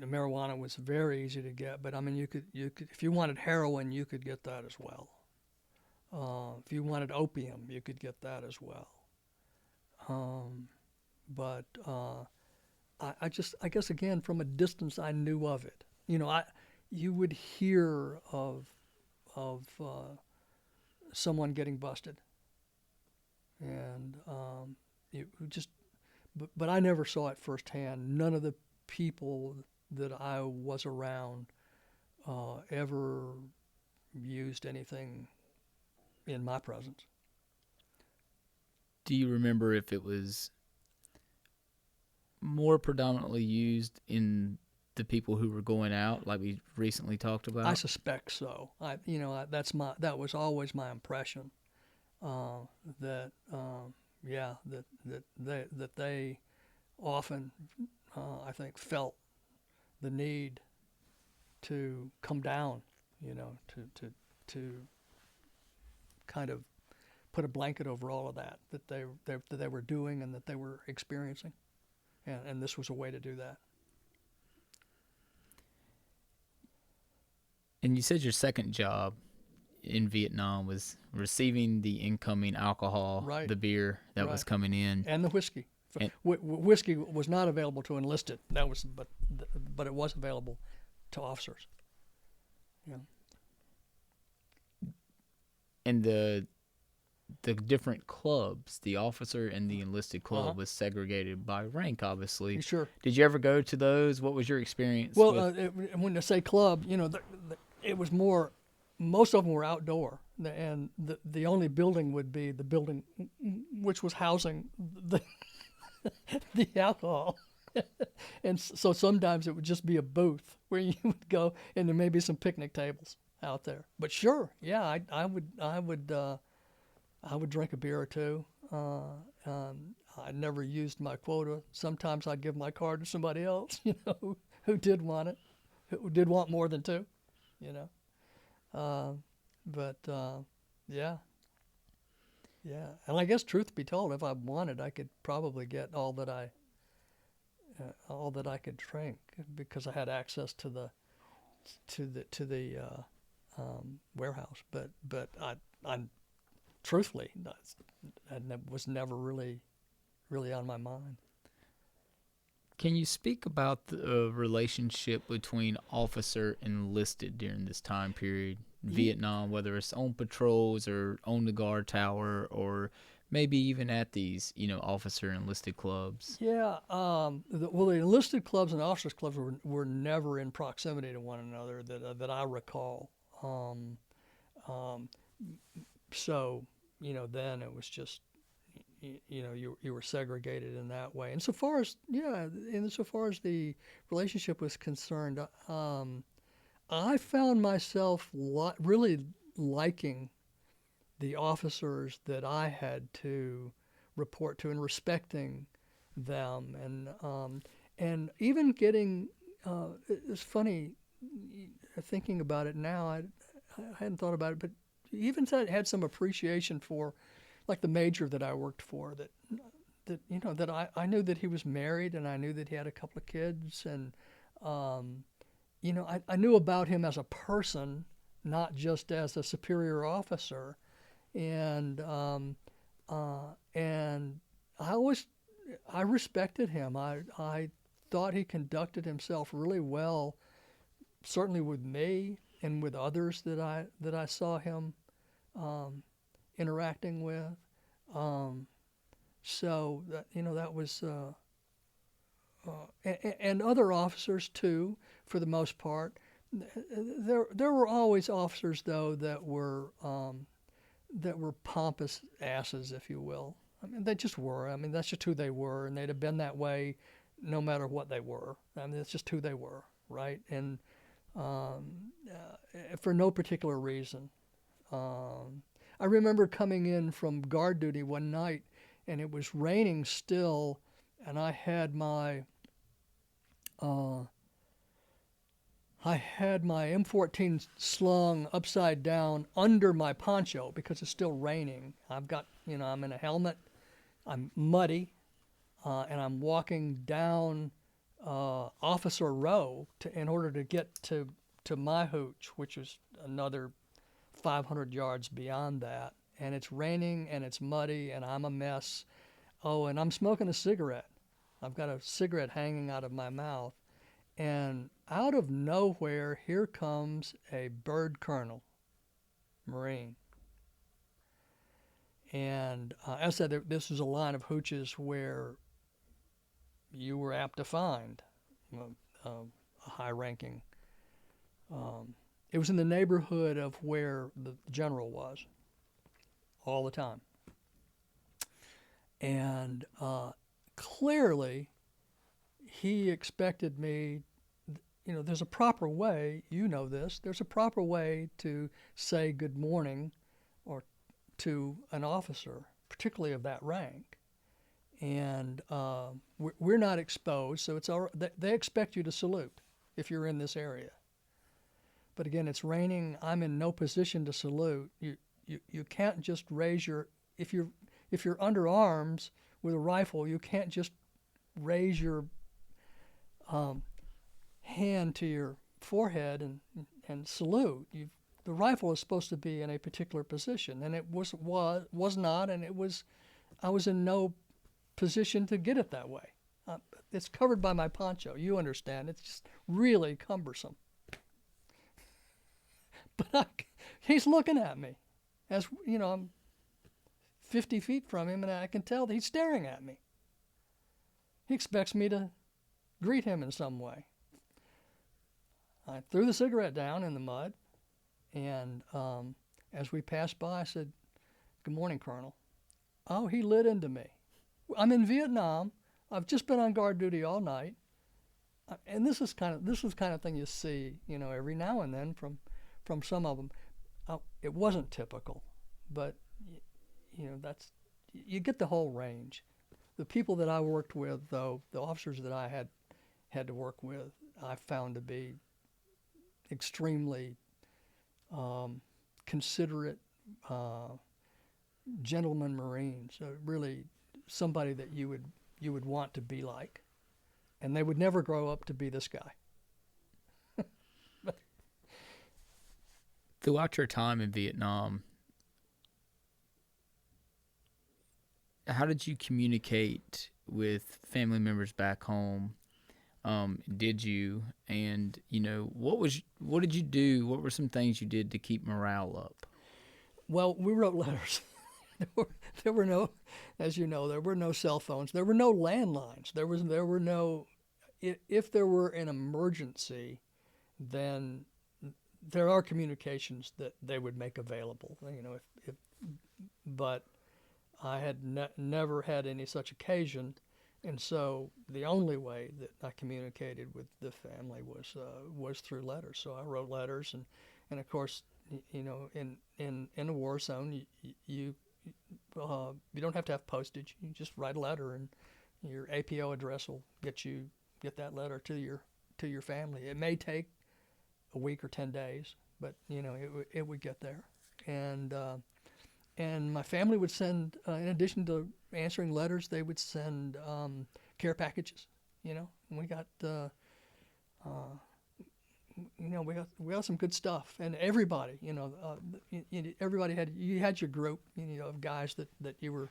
marijuana was very easy to get. But I mean, you could if you wanted heroin, you could get that as well. If you wanted opium, you could get that as well. But I guess again, from a distance, I knew of it. You would hear of someone getting busted, and but I never saw it firsthand. None of the people that I was around ever used anything in my presence. Do you remember if it was more predominantly used in the people who were going out, like we recently talked about? I suspect so. That was always my impression. That they often, I think, felt the need to come down, to kind of put a blanket over all of that they were doing and that they were experiencing, and this was a way to do that. And you said your second job in Vietnam was receiving the incoming alcohol, right, the beer that right, was coming in, and the whiskey. And whiskey was not available to enlisted. But it was available to officers. Yeah. And the different clubs, the officer and the enlisted club was segregated by rank, obviously. Sure. Did you ever go to those? What was your experience? Well, when I say club, it was more. Most of them were outdoor, and the only building would be the building which was housing the alcohol. And so sometimes it would just be a booth where you would go, and there may be some picnic tables out there. But sure, yeah, I would drink a beer or two. I never used my quota. Sometimes I'd give my card to somebody else, who did want it, who did want more than two, yeah. And I guess, truth be told, if I wanted, I could probably get all that I could drink, because I had access to the warehouse. But I truthfully, that was never really on my mind. Can you speak about the relationship between officer and enlisted during this time period, Vietnam, whether it's on patrols or on the guard tower or maybe even at these, officer enlisted clubs? Yeah. The enlisted clubs and officers clubs were never in proximity to one another that I recall. Um, um, so then it was just you were segregated in that way. And so far as the relationship was concerned, I found myself really liking the officers that I had to report to and respecting them, and even getting. It's funny thinking about it now. I hadn't thought about it, but even had some appreciation for, like, the major that I worked for. That I knew that he was married, and I knew that he had a couple of kids, and I knew about him as a person, not just as a superior officer, and and I respected him. I thought he conducted himself really well, certainly with me and with others that I saw him interacting with. So that was and other officers too, for the most part. There were always officers though that were pompous asses, if you will. I mean, they just were. I mean, that's just who they were, and they'd have been that way no matter what they were. I mean, it's just who they were, right? And for no particular reason. I remember coming in from guard duty one night, and it was raining still, and I had my M14 slung upside down under my poncho because it's still raining. I'm in a helmet, I'm muddy, and I'm walking down Officer Row in order to get to my hooch, which is another 500 yards beyond that. And it's raining and it's muddy and I'm a mess. Oh, and I'm smoking a cigarette. I've got a cigarette hanging out of my mouth. And out of nowhere, here comes a bird colonel, Marine. And as I said, this was a line of hooches where you were apt to find a high-ranking. It was in the neighborhood of where the general was all the time. And clearly, he expected me. There's a proper way, there's a proper way to say good morning or to an officer, particularly of that rank. And we're not exposed, so it's all, they expect you to salute if you're in this area. But again, it's raining. I'm in no position to salute. You can't just raise if you're under arms with a rifle, you can't just raise your hand to your forehead and salute. The rifle is supposed to be in a particular position, and it was not, and I was in no position to get it that way. It's covered by my poncho. You understand? It's just really cumbersome. But he's looking at me, as I'm 50 feet from him, and I can tell that he's staring at me. He expects me to greet him in some way. I threw the cigarette down in the mud, and as we passed by, I said, "Good morning, Colonel." Oh, he lit into me. I'm in Vietnam. I've just been on guard duty all night, and this is kind of thing you see, every now and then from some of them. It wasn't typical, but you get the whole range. The people that I worked with, though, the officers that I had to work with, I found to be extremely considerate, gentleman Marines. Really, somebody that you would want to be like, and they would never grow up to be this guy. Throughout your time in Vietnam, how did you communicate with family members back home? Did you? And what did you do? What were some things you did to keep morale up? Well, we wrote letters. There were no, as you know, there were no cell phones. There were no landlines. There were no. If there were an emergency, then there are communications that they would make available. You know, if but I had never had any such occasion, and so the only way that I communicated with the family was through letters. So I wrote letters, and of course, you know, in a war zone, you don't have to have postage. You just write a letter, and your APO address will get that letter to your family. It may take a week or 10 days, but you know it would get there, and my family would send, in addition to answering letters, they would send care packages. You know, and we got we got some good stuff, and everybody, everybody had your group, of guys that you were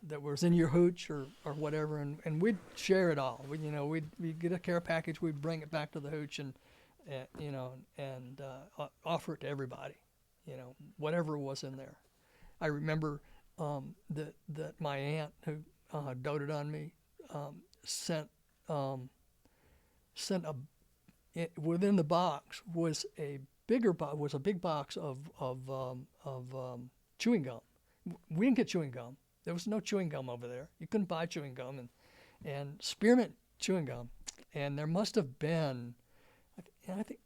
that was in your hooch or whatever, and we'd share it all. We'd get a care package, we'd bring it back to the hooch, and offer it to everybody, whatever was in there. I remember that my aunt, who doted on me, sent within the box was a big box of chewing gum. We didn't get chewing gum. There was no chewing gum over there. You couldn't buy chewing gum, and spearmint chewing gum, and there must have been. I think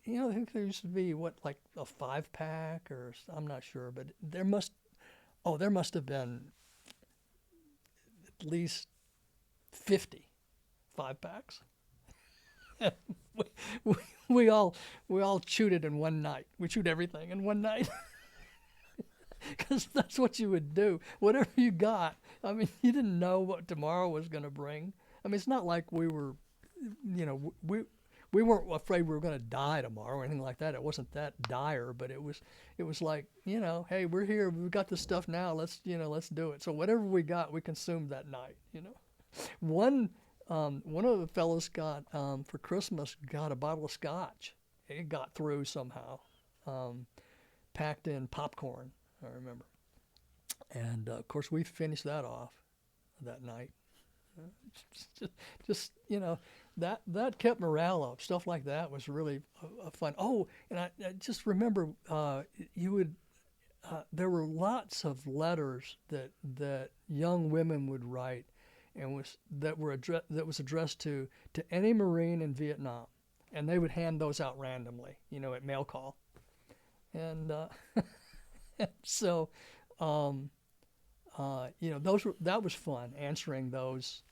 there used to be like a 5-pack, or I'm not sure, but there must have been at least 50 5-packs. we all chewed it in one night. We chewed everything in one night. Because that's what you would do. Whatever you got. I mean, you didn't know what tomorrow was going to bring. I mean, it's not like we were, we weren't afraid we were going to die tomorrow or anything like that. It wasn't that dire, but it was like, hey, we're here. We've got this stuff now. Let's do it. So whatever we got, we consumed that night. One of the fellows got for Christmas got a bottle of scotch. It got through somehow, packed in popcorn. I remember, and of course we finished that off that night. Just that kept morale up. Stuff like that was really fun. Oh, and I just remember there were lots of letters that young women would write, and that was addressed to any Marine in Vietnam, and they would hand those out randomly, at mail call, and so. That was fun, answering those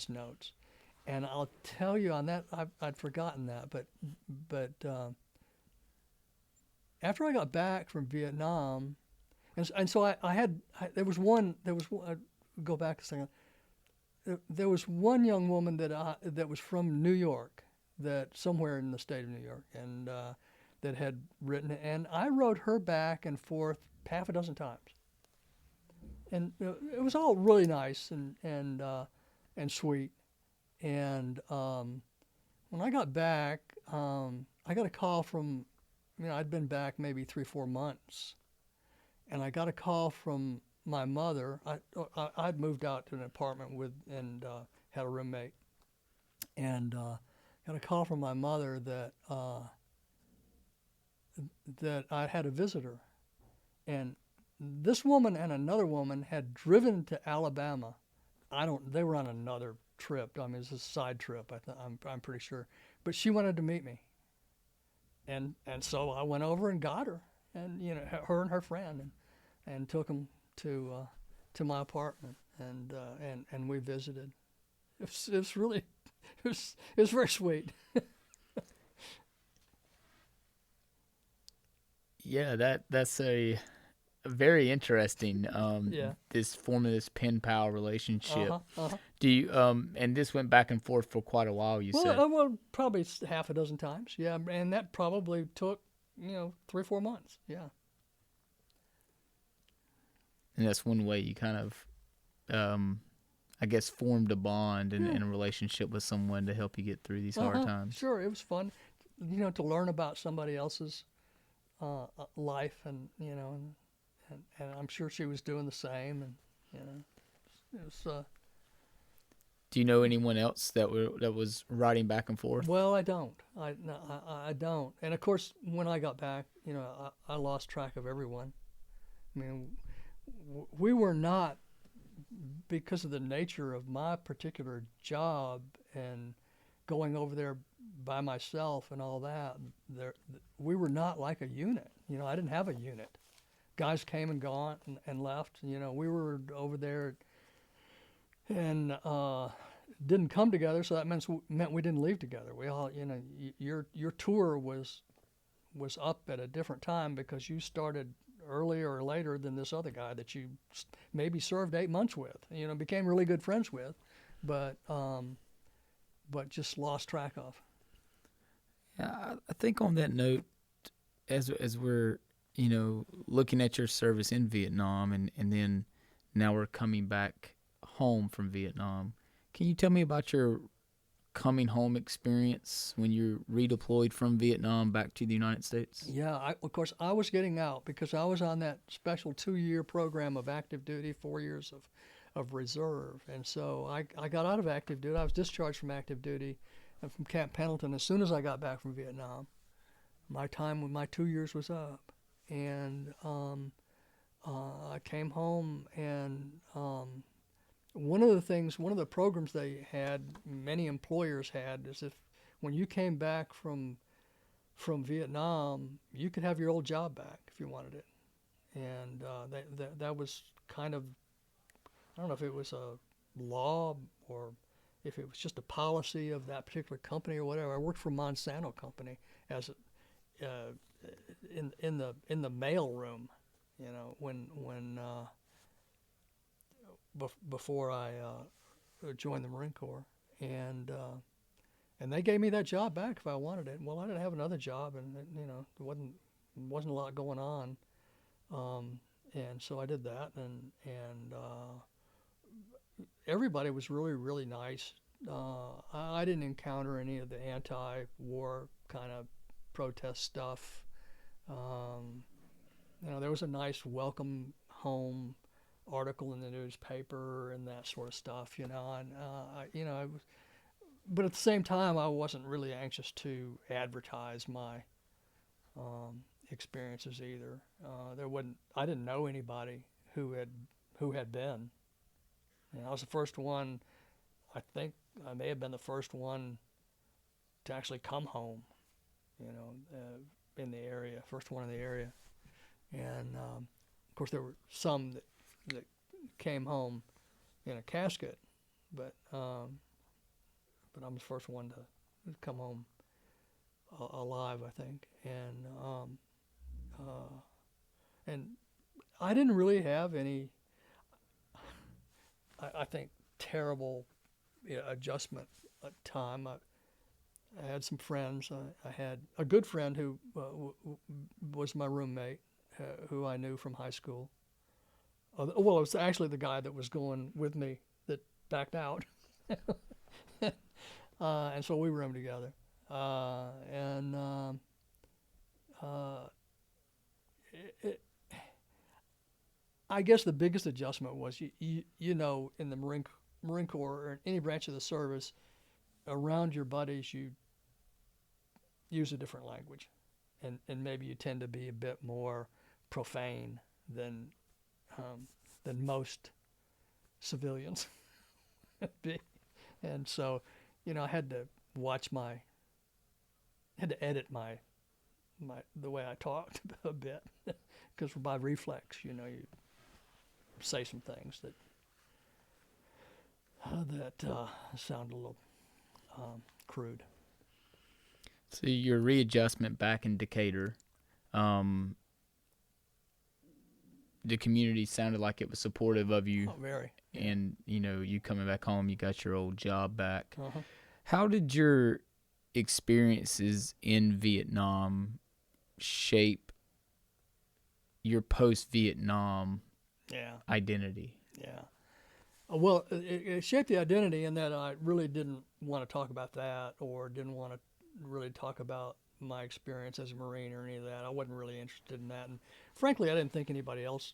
notes, and I'll tell you on that I'd forgotten that, but after I got back from Vietnam, and so there was one go back a second. There was one young woman that was from New York, that somewhere in the state of New York, and that had written, and I wrote her back and forth half a dozen times. And it was all really nice and sweet. And when I got back, I got a call from, I'd been back maybe 3-4 months, and I got a call from my mother. I'd moved out to an apartment and had a roommate, and got a call from my mother that I had a visitor, and this woman and another woman had driven to Alabama. They were on another trip. I mean, it was a side trip, I'm pretty sure. But she wanted to meet me. And so I went over and got her, and, her and her friend, and took them to my apartment, and we visited. It was really, it was very sweet. Yeah, that's a very interesting. Yeah. This forming this pen pal relationship. Do you and this went back and forth for quite a while, you said? Well, probably half a dozen times. Yeah, and that probably took 3-4 months. Yeah. And that's one way you kind of, I guess, formed a bond and a relationship with someone to help you get through these hard times. Sure, it was fun, to learn about somebody else's life, and and I'm sure she was doing the same. And you know, it was. Do you know anyone else that was riding back and forth? Well, I don't. No, I don't. And of course, when I got back, you know, I lost track of everyone. I mean, we were not, because of the nature of my particular job and going over there by myself and all that. We were not like a unit. You know, I didn't have a unit. Guys came and gone and left. You know, we were over there and didn't come together, so that meant we didn't leave together. We all, you know, your tour was up at a different time because you started earlier or later than this other guy that you maybe served 8 months with. You know, became really good friends with, but just lost track of. Yeah, I think on that note, as we're looking at your service in Vietnam, and then now we're coming back home from Vietnam. Can you tell me about your coming home experience when you're redeployed from Vietnam back to the United States? Yeah, of course, I was getting out because I was on that special 2-year program of active duty, 4 years of reserve. And so I got out of active duty. I was discharged from active duty from Camp Pendleton as soon as I got back from Vietnam. My time with my 2 years was up. And I came home, and one of the programs they had, many employers had, is if when you came back from Vietnam, you could have your old job back if you wanted it. And that was kind of, I don't know if it was a law or if it was just a policy of that particular company or whatever. I worked for Monsanto Company as in the mail room, you know, before I joined the Marine Corps, and they gave me that job back if I wanted it. Well, I didn't have another job, and you know, there wasn't a lot going on, and so I did that, and everybody was really, really nice. I didn't encounter any of the anti-war kind of protest stuff. You know, there was a nice welcome home article in the newspaper and that sort of stuff, you know, and I was, but at the same time, I wasn't really anxious to advertise my experiences either. I didn't know anybody who had been. And I was the first one. I think I may have been the first one to actually come home, you know, in the area, first one in the area. And of course, there were some that came home in a casket, but I'm the first one to come home alive, I think. And I didn't really have any, I think, terrible adjustment time. I had some friends. I had a good friend who was my roommate, who I knew from high school. Well, it was actually the guy that was going with me that backed out. And so we roomed together. I guess the biggest adjustment was, you know, in the Marine Corps or in any branch of the service, around your buddies, you use a different language. And maybe you tend to be a bit more profane than most civilians be. And so, you know, I had to edit the way I talked a bit, because by reflex, you know, you say some things that sound a little crude. So your readjustment back in Decatur, the community sounded like it was supportive of you. Oh, very. Yeah. And, you know, you coming back home, you got your old job back. Uh-huh. How did your experiences in Vietnam shape your post-Vietnam identity? Yeah. Well, it shaped the identity in that I really didn't want to talk about that, or didn't want to really talk about my experience as a Marine or any of that. I wasn't really interested in that, and frankly, I didn't think anybody else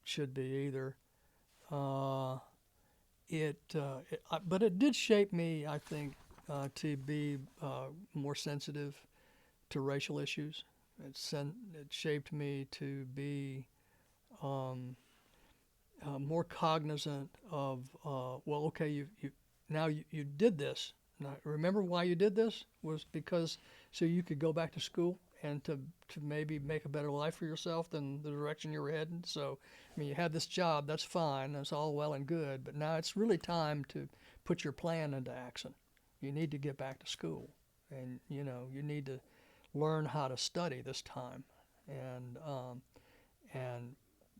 should be either. But it did shape me, I think, to be more sensitive to racial issues. It shaped me to be more cognizant of, well, okay, you did this. Now, remember why you did this was because so you could go back to school and to maybe make a better life for yourself than the direction you were heading. So, I mean, you had this job, that's fine, that's all well and good, but now it's really time to put your plan into action. You need to get back to school, and you need to learn how to study this time, and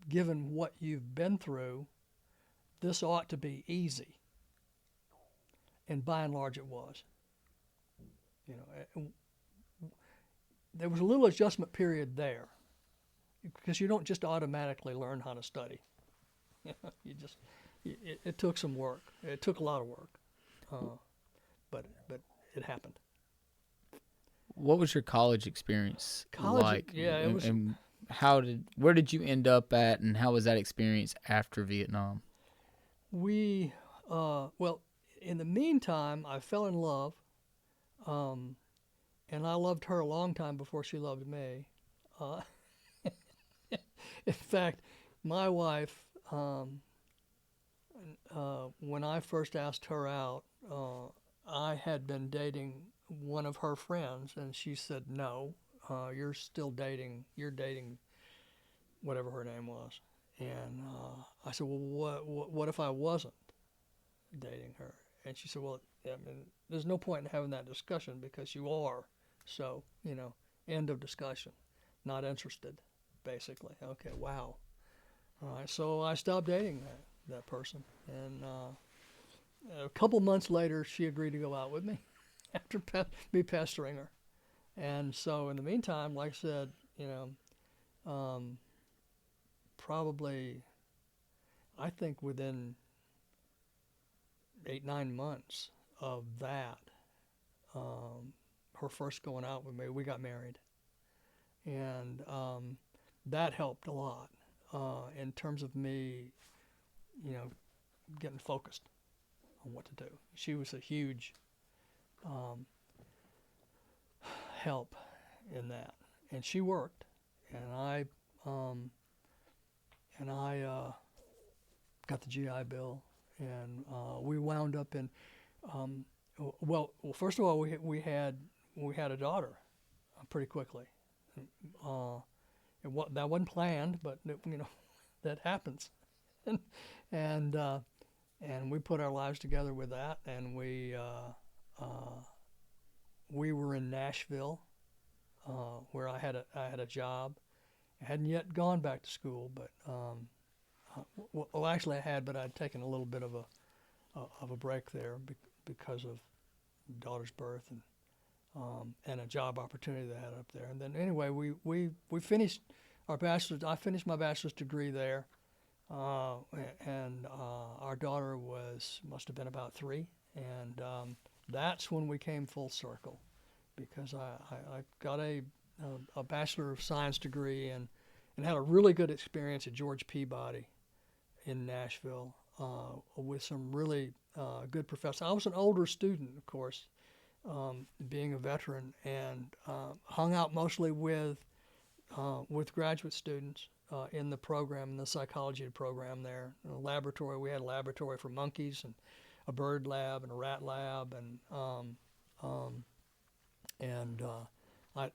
given what you've been through, this ought to be easy. And by and large, it was. There was a little adjustment period there, because you don't just automatically learn how to study. It took some work. It took a lot of work, but it happened. What was your college experience like? Yeah, it was. And where did you end up at, and how was that experience after Vietnam? Well, in the meantime, I fell in love, and I loved her a long time before she loved me. In fact, my wife, when I first asked her out, I had been dating one of her friends, and she said, "No, you're still dating. You're dating whatever her name was." And I said, "Well, what if I wasn't dating her?" And she said, "Well, I mean, there's no point in having that discussion because you are. So, end of discussion. Not interested, basically." Okay, wow. All right, so I stopped dating that person, and a couple months later, she agreed to go out with me after me pestering her. And so, in the meantime, like I said, probably, I think within 8-9 months of that, her first going out with me, we got married, and that helped a lot in terms of me, getting focused on what to do. She was a huge help in that, and she worked, and I got the GI Bill, and we wound up in well, first of all, we had a daughter pretty quickly. That wasn't planned, but that happens, and we put our lives together with that, and we were in Nashville, where I had a job. I hadn't yet gone back to school, but well, actually I had, but I'd taken a little bit of a break there because of daughter's birth and a job opportunity that I had up there. And then anyway, we finished our bachelor's. I finished my bachelor's degree there, and our daughter must have been about 3, and that's when we came full circle, because I got a Bachelor of Science degree and had a really good experience at George Peabody in Nashville with some really good professors. I was an older student, of course, being a veteran, and hung out mostly with graduate students in the program, in the psychology program there. In the laboratory, we had a laboratory for monkeys and a bird lab and a rat lab, and I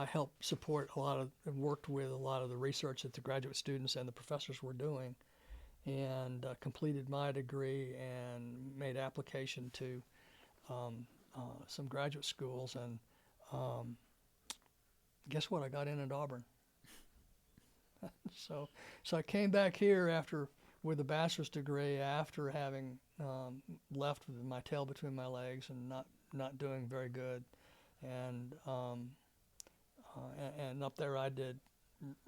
helped support and worked with a lot of the research that the graduate students and the professors were doing, and completed my degree and made application to some graduate schools, and guess what? I got in at Auburn. So I came back here with a bachelor's degree after having left with my tail between my legs and not doing very good, and up there I did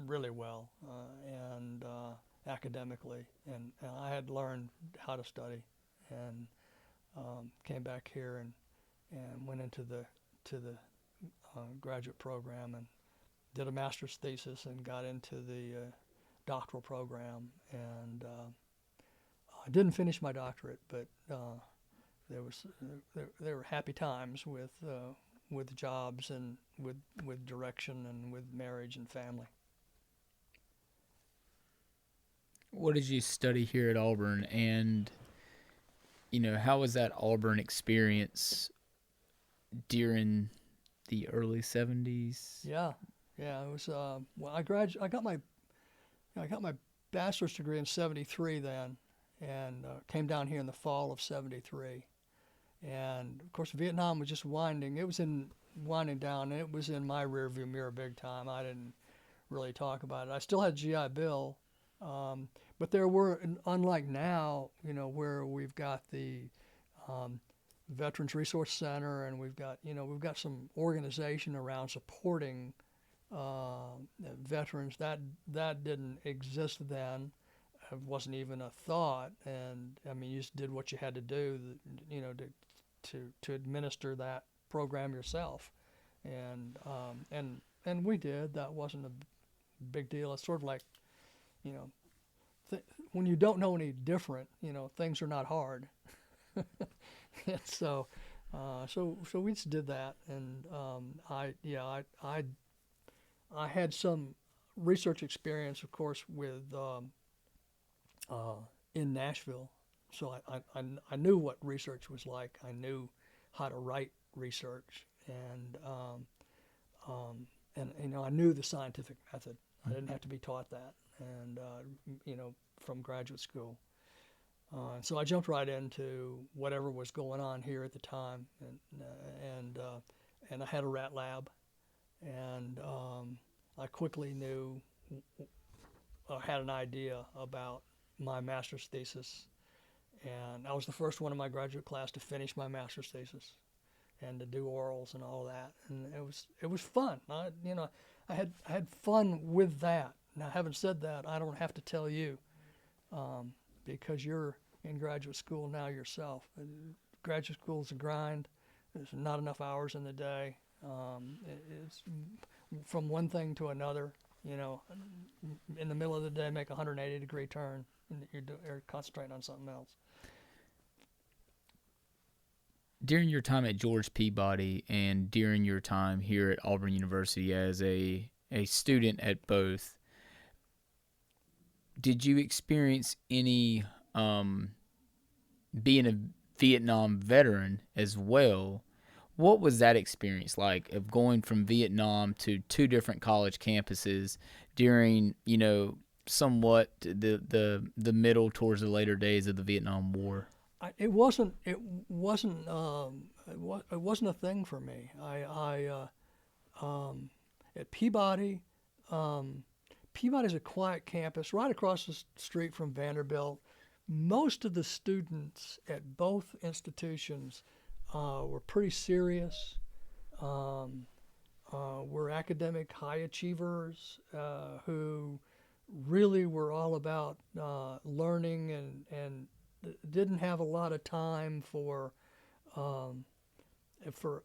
really well, and academically, and I had learned how to study, and came back here and went into the graduate program and did a master's thesis and got into the doctoral program. And I didn't finish my doctorate, but there were happy times with jobs and with direction and with marriage and family. What did you study here at Auburn, and how was that Auburn experience during the early 70s? Yeah, it was. Well, I got my bachelor's degree in '73 then, and came down here in the fall of '73. And of course, Vietnam was just winding down, and it was in my rearview mirror big time. I didn't really talk about it. I still had GI Bill, but there were, unlike now, where we've got the Veterans Resource Center, and we've got some organization around supporting veterans. That didn't exist then. It wasn't even a thought, and I mean, you just did what you had to do, to administer that program yourself, and we did. That wasn't a big deal. It's sort of like, when you don't know any different, things are not hard. And so we just did that, and I had some research experience, of course, with in Nashville, so I knew what research was like. I knew how to write research, and I knew the scientific method. I didn't have to be taught that, and from graduate school. So I jumped right into whatever was going on here at the time, and I had a rat lab, and I quickly knew, or had an idea about my master's thesis, and I was the first one in my graduate class to finish my master's thesis, and to do orals and all that, and it was fun. I had fun with that. Now, having said that, I don't have to tell you, because you're in graduate school now yourself. Graduate school is a grind. There's not enough hours in the day. It's from one thing to another. In the middle of the day, make a 180-degree turn, and you're concentrating on something else. During your time at George Peabody and during your time here at Auburn University as a student at both, did you experience any, being a Vietnam veteran as well, what was that experience like of going from Vietnam to two different college campuses during, somewhat the middle towards the later days of the Vietnam War? It wasn't a thing for me. At Peabody, Peabody's a quiet campus right across the street from Vanderbilt. Most of the students at both institutions were pretty serious, were academic high achievers who really were all about learning and didn't have a lot of time for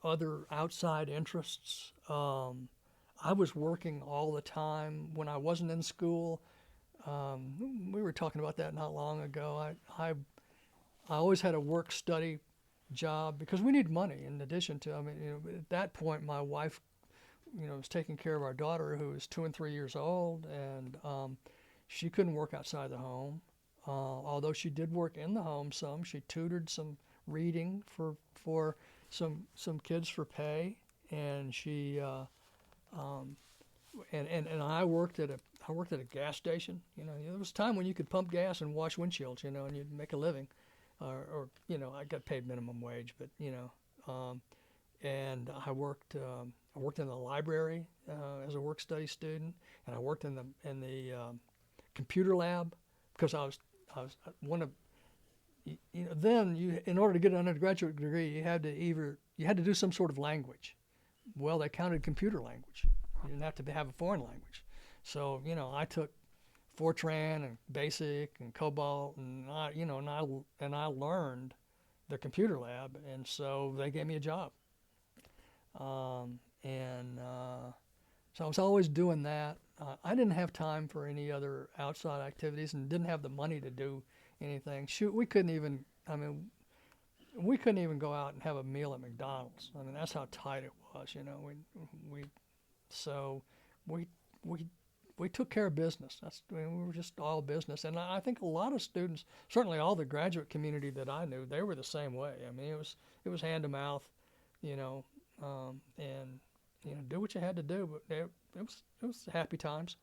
other outside interests. I was working all the time when I wasn't in school. We were talking about that not long ago. I always had a work-study job because we need money in addition to, at that point my wife, was taking care of our daughter who was 2 and 3 years old, and she couldn't work outside the home. Although she did work in the home some. She tutored some reading for some kids for pay, and she and I worked at a gas station. There was a time when you could pump gas and wash windshields, and you'd make a living, or I got paid minimum wage, but and I worked in the library as a work study student, and I worked in the computer lab because I was one of, then in order to get an undergraduate degree, you had to do some sort of language. Well, they counted computer language. You didn't have to have a foreign language. So, I took Fortran and BASIC and COBOL, and I learned the computer lab, and so they gave me a job. and so I was always doing that. I didn't have time for any other outside activities, and didn't have the money to do anything. Shoot, we couldn't even. I mean, we couldn't even go out and have a meal at McDonald's. I mean, that's how tight it was. You know, so we we we took care of business. I mean, we were just all business, and I think a lot of students, certainly all the graduate community that I knew, they were the same way. I mean, it was hand to mouth, you know, and do what you had to do, but it was happy times,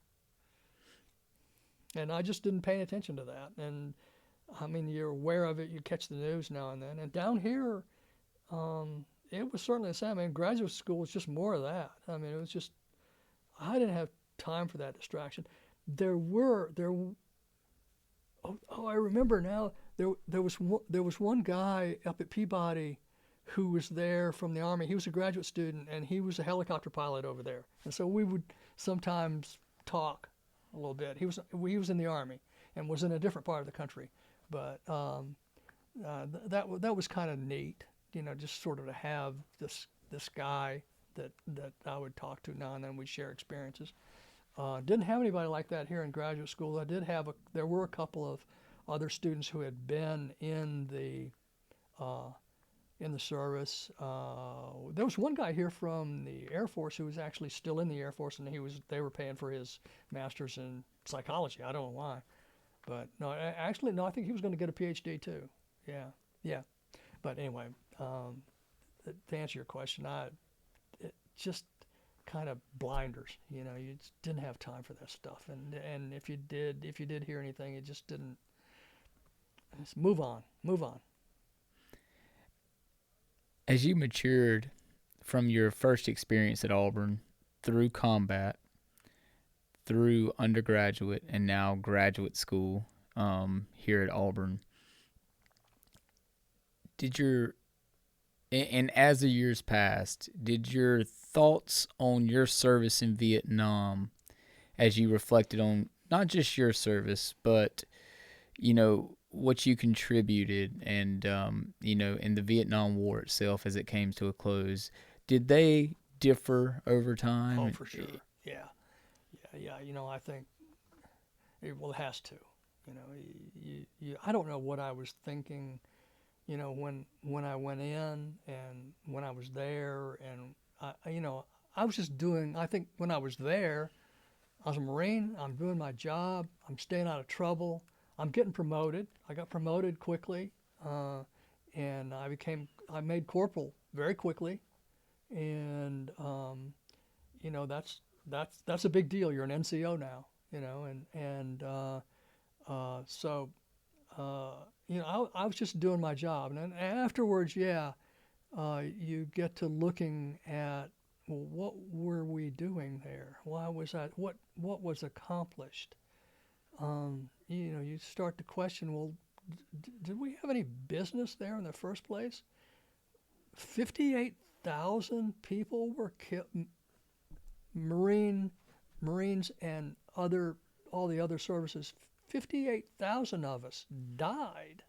and I just didn't pay attention to that. And I mean, you're aware of it. You catch the news now and then, and down here, it was certainly the same. I mean, graduate school was just more of that. I mean, it was just I didn't have time for that distraction. There were there. Oh, I remember now. There was one guy up at Peabody who was there from the Army. He was a graduate student, and he was a helicopter pilot over there. And so we would sometimes talk a little bit. He was in the Army and was in a different part of the country, but that was kind of neat, just sort of to have this guy that I would talk to now and then. We'd share experiences. Didn't have anybody like that here in graduate school. There were a couple of other students who had been in the service. There was one guy here from the Air Force who was actually still in the Air Force, and they were paying for his master's in psychology. I don't know why, but no, actually no, I think he was going to get a PhD too. Yeah. But anyway, to answer your question, it just kind of blinders. You just didn't have time for that stuff, and if you did hear anything, it just didn't. Just move on. As you matured from your first experience at Auburn through combat, through undergraduate, and now graduate school here at Auburn, and as the years passed, did your thoughts on your service in Vietnam, as you reflected on not just your service, but, what you contributed and, in the Vietnam War itself as it came to a close, did they differ over time? Oh, for sure. Yeah. I think it has to. I don't know what I was thinking, when I went in and when I was there, and I was just doing. I think when I was there, I was a Marine. I'm doing my job. I'm staying out of trouble. I'm getting promoted. I got promoted quickly, and I made corporal very quickly, and that's a big deal. You're an NCO now, so I was just doing my job, and then afterwards, you get to looking at, well, what were we doing there? Why was that? What was accomplished? You start to question, well, did we have any business there in the first place? 58,000 people were killed, Marines and all the other services. 58,000 of us died.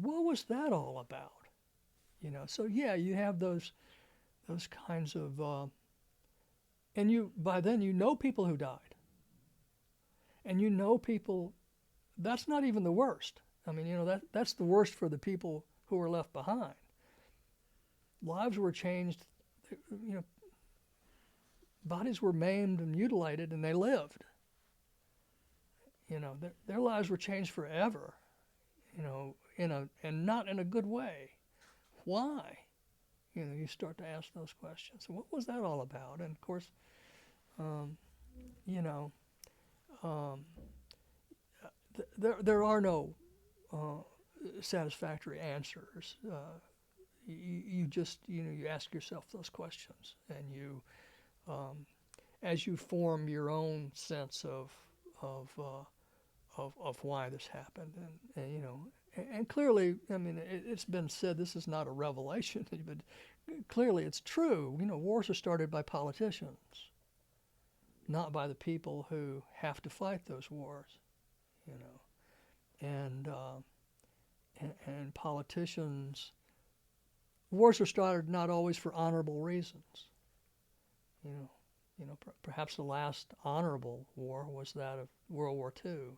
What was that all about? So you have those kinds of, and by then people who died. And people, that's not even the worst. I mean, that's the worst for the people who were left behind. Lives were changed, bodies were maimed and mutilated, and they lived. Their lives were changed forever, and not in a good way. Why? You start to ask those questions. So what was that all about? And of course, there are no satisfactory answers. You just you ask yourself those questions, and you as you form your own sense of why this happened, and clearly, I mean, it's been said this is not a revelation, but clearly it's true. Wars are started by politicians, not by the people who have to fight those wars. And politicians wars are started not always for honorable reasons. Perhaps the last honorable war was that of World War II.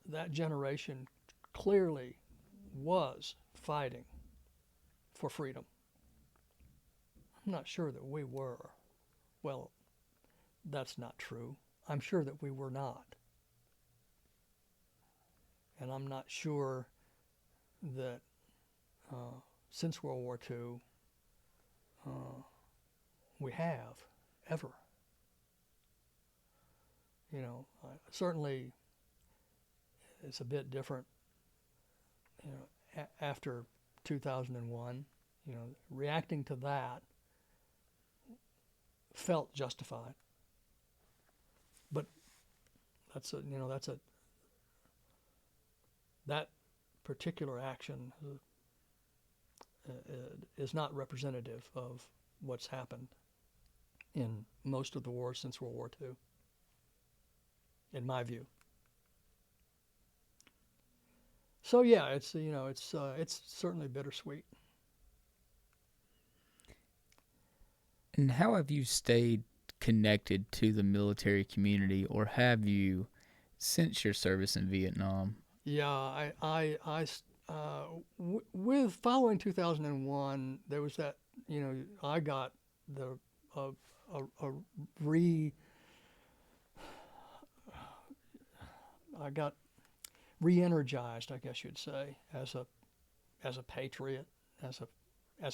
That generation clearly was fighting for freedom. I'm not sure that we were. Well, that's not true. I'm sure that we were not. And I'm not sure that since World War II we have ever. Certainly it's a bit different after 2001. Reacting to that felt justified. But that particular action is not representative of what's happened in most of the wars since World War II, in my view. So yeah, it's certainly bittersweet. And how have you stayed connected to the military community, or have you since your service in Vietnam? Yeah, with following 2001, there was that, I got I got re-energized, I guess you'd say, as a patriot, as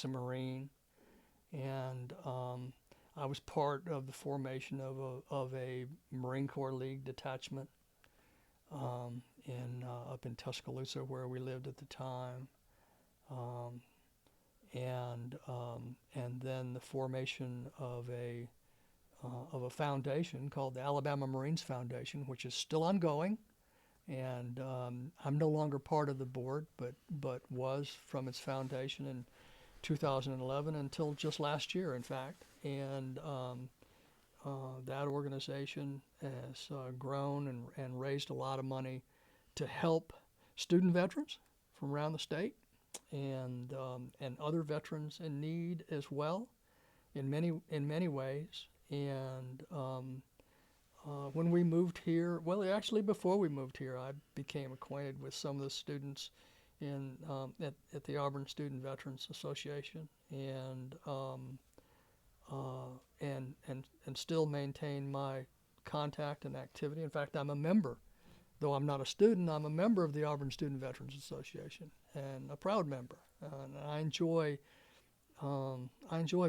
a Marine, and I was part of the formation of a Marine Corps League detachment up in Tuscaloosa, where we lived at the time, and then the formation of a foundation called the Alabama Marines Foundation, which is still ongoing, and I'm no longer part of the board, but was from its foundation in 2011 until just last year, in fact, and that organization has grown and raised a lot of money to help student veterans from around the state and other veterans in need as well, in many ways. And when we moved here, well, actually before we moved here, I became acquainted with some of the students at the Auburn Student Veterans Association, and still maintain my contact and activity. In fact, I'm a member, though I'm not a student. I'm a member of the Auburn Student Veterans Association, and a proud member. And I enjoy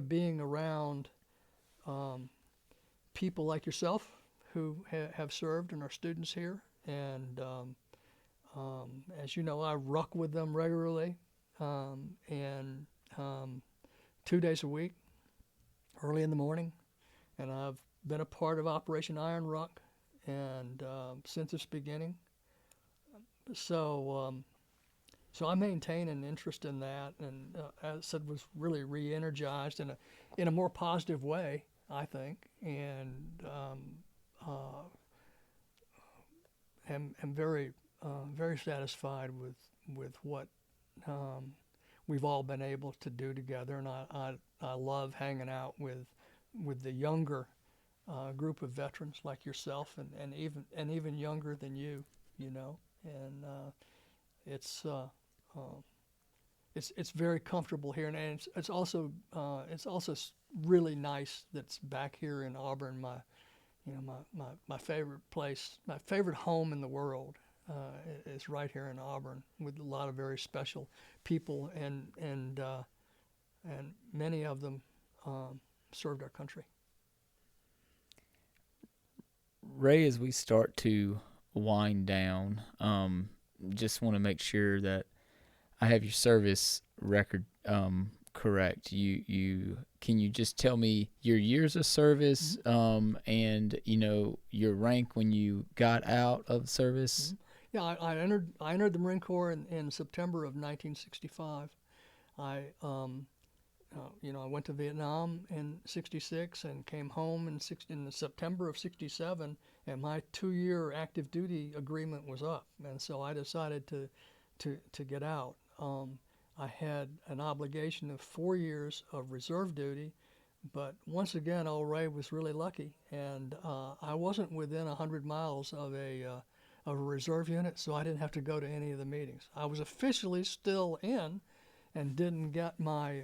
being around people like yourself who have served and are students here. And as you know, I ruck with them regularly, and 2 days a week, early in the morning. And I've been a part of Operation Iron Ruck, and since its beginning. So I maintain an interest in that, and as I said, was really re-energized in a more positive way, I think, and am very satisfied with what we've all been able to do together, and I love hanging out with the younger group of veterans like yourself, and even younger than you, and it's very comfortable here, and it's also really nice that's back here in Auburn, my favorite place, my favorite home in the world is right here in Auburn, with a lot of very special people, and many of them served our country. Ray, as we start to wind down, just want to make sure that I have your service record correct. Can you just tell me your years of service, and your rank when you got out of service? Yeah, I entered the Marine Corps in September of 1965. I went to Vietnam in '66 and came home in September of '67, and my 2-year active duty agreement was up, and so I decided to get out. I had an obligation of 4 years of reserve duty, but once again, old Ray was really lucky, and I wasn't within 100 miles of a reserve unit, so I didn't have to go to any of the meetings. I was officially still in, and didn't get my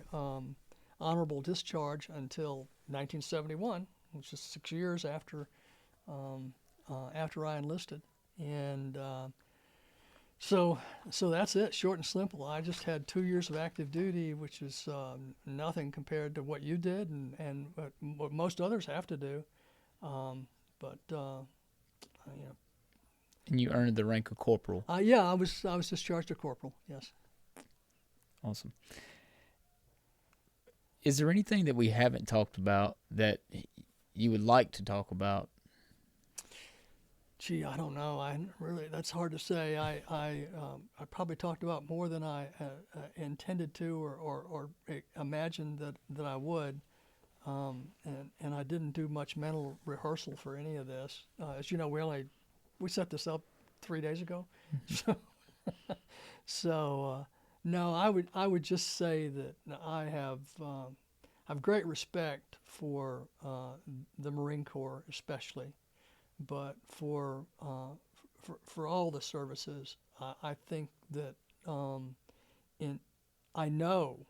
honorable discharge until 1971, which is 6 years after I enlisted, and so that's it, short and simple. I just had 2 years of active duty, which is nothing compared to what you did and what most others have to do. But you know. And you earned the rank of corporal. Yeah, I was discharged a corporal. Yes. Awesome. Is there anything that we haven't talked about that you would like to talk about? Gee, I don't know. That's hard to say. I probably talked about more than I intended to or imagined that I would, and I didn't do much mental rehearsal for any of this. As you know, we set this up 3 days ago, so no, I would just say that I have great respect for the Marine Corps, especially. But for all the services, I think that I know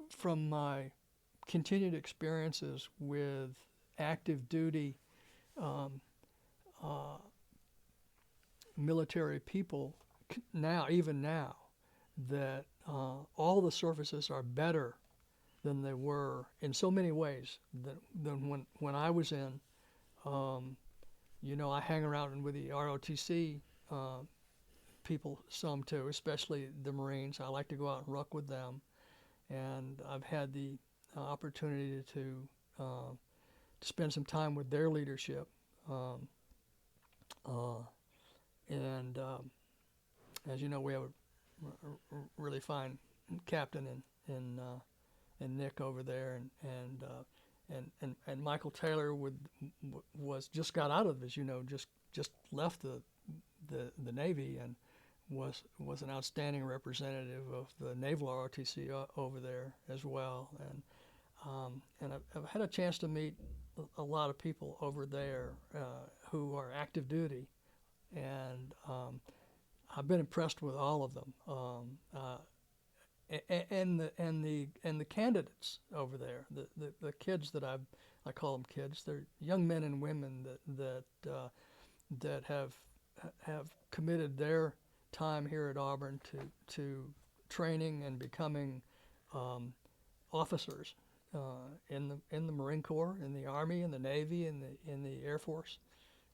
from my continued experiences with active duty military people even now, that all the services are better than they were in so many ways than when I was in. I hang around with the ROTC people some too, especially the Marines. I like to go out and ruck with them, and I've had the opportunity to spend some time with their leadership. And as you know, we have a really fine captain in Nick over there, and Michael Taylor was just got out of, as you know, just left the Navy, and was an outstanding representative of the Naval ROTC over there as well, and I've had a chance to meet a lot of people over there who are active duty, and I've been impressed with all of them. And the candidates over there, the kids that I call them kids. They're young men and women that have committed their time here at Auburn to training and becoming officers in the Marine Corps, in the Army, in the Navy, in the Air Force,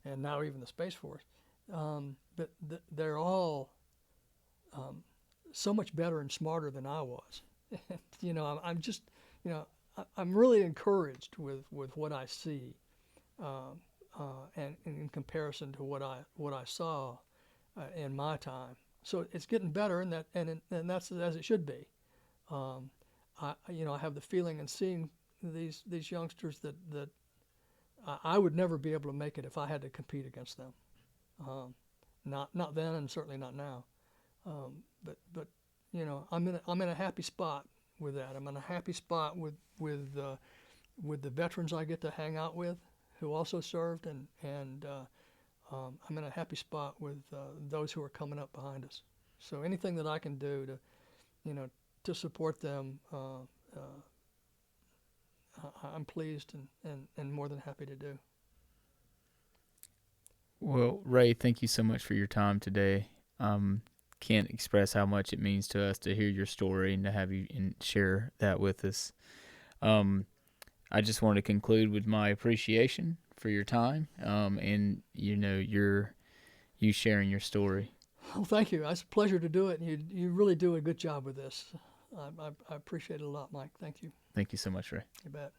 and now even the Space Force. But they're all so much better and smarter than I was. I'm just, I'm really encouraged with what I see, and in comparison to what I saw in my time. So it's getting better, and that's as it should be. I have the feeling in seeing these youngsters that I would never be able to make it if I had to compete against them. Not then, and certainly not now. But I'm in a happy spot with that. I'm in a happy spot with the veterans I get to hang out with, who also served, and I'm in a happy spot with those who are coming up behind us. So anything that I can do to support them, I'm pleased and more than happy to do. Well, Ray, thank you so much for your time today. Can't express how much it means to us to hear your story and to have you share that with us. I just want to conclude with my appreciation for your time, and you sharing your story. Well, thank you. It's a pleasure to do it. You really do a good job with this. I appreciate it a lot, Mike. Thank you. Thank you so much, Ray. You bet.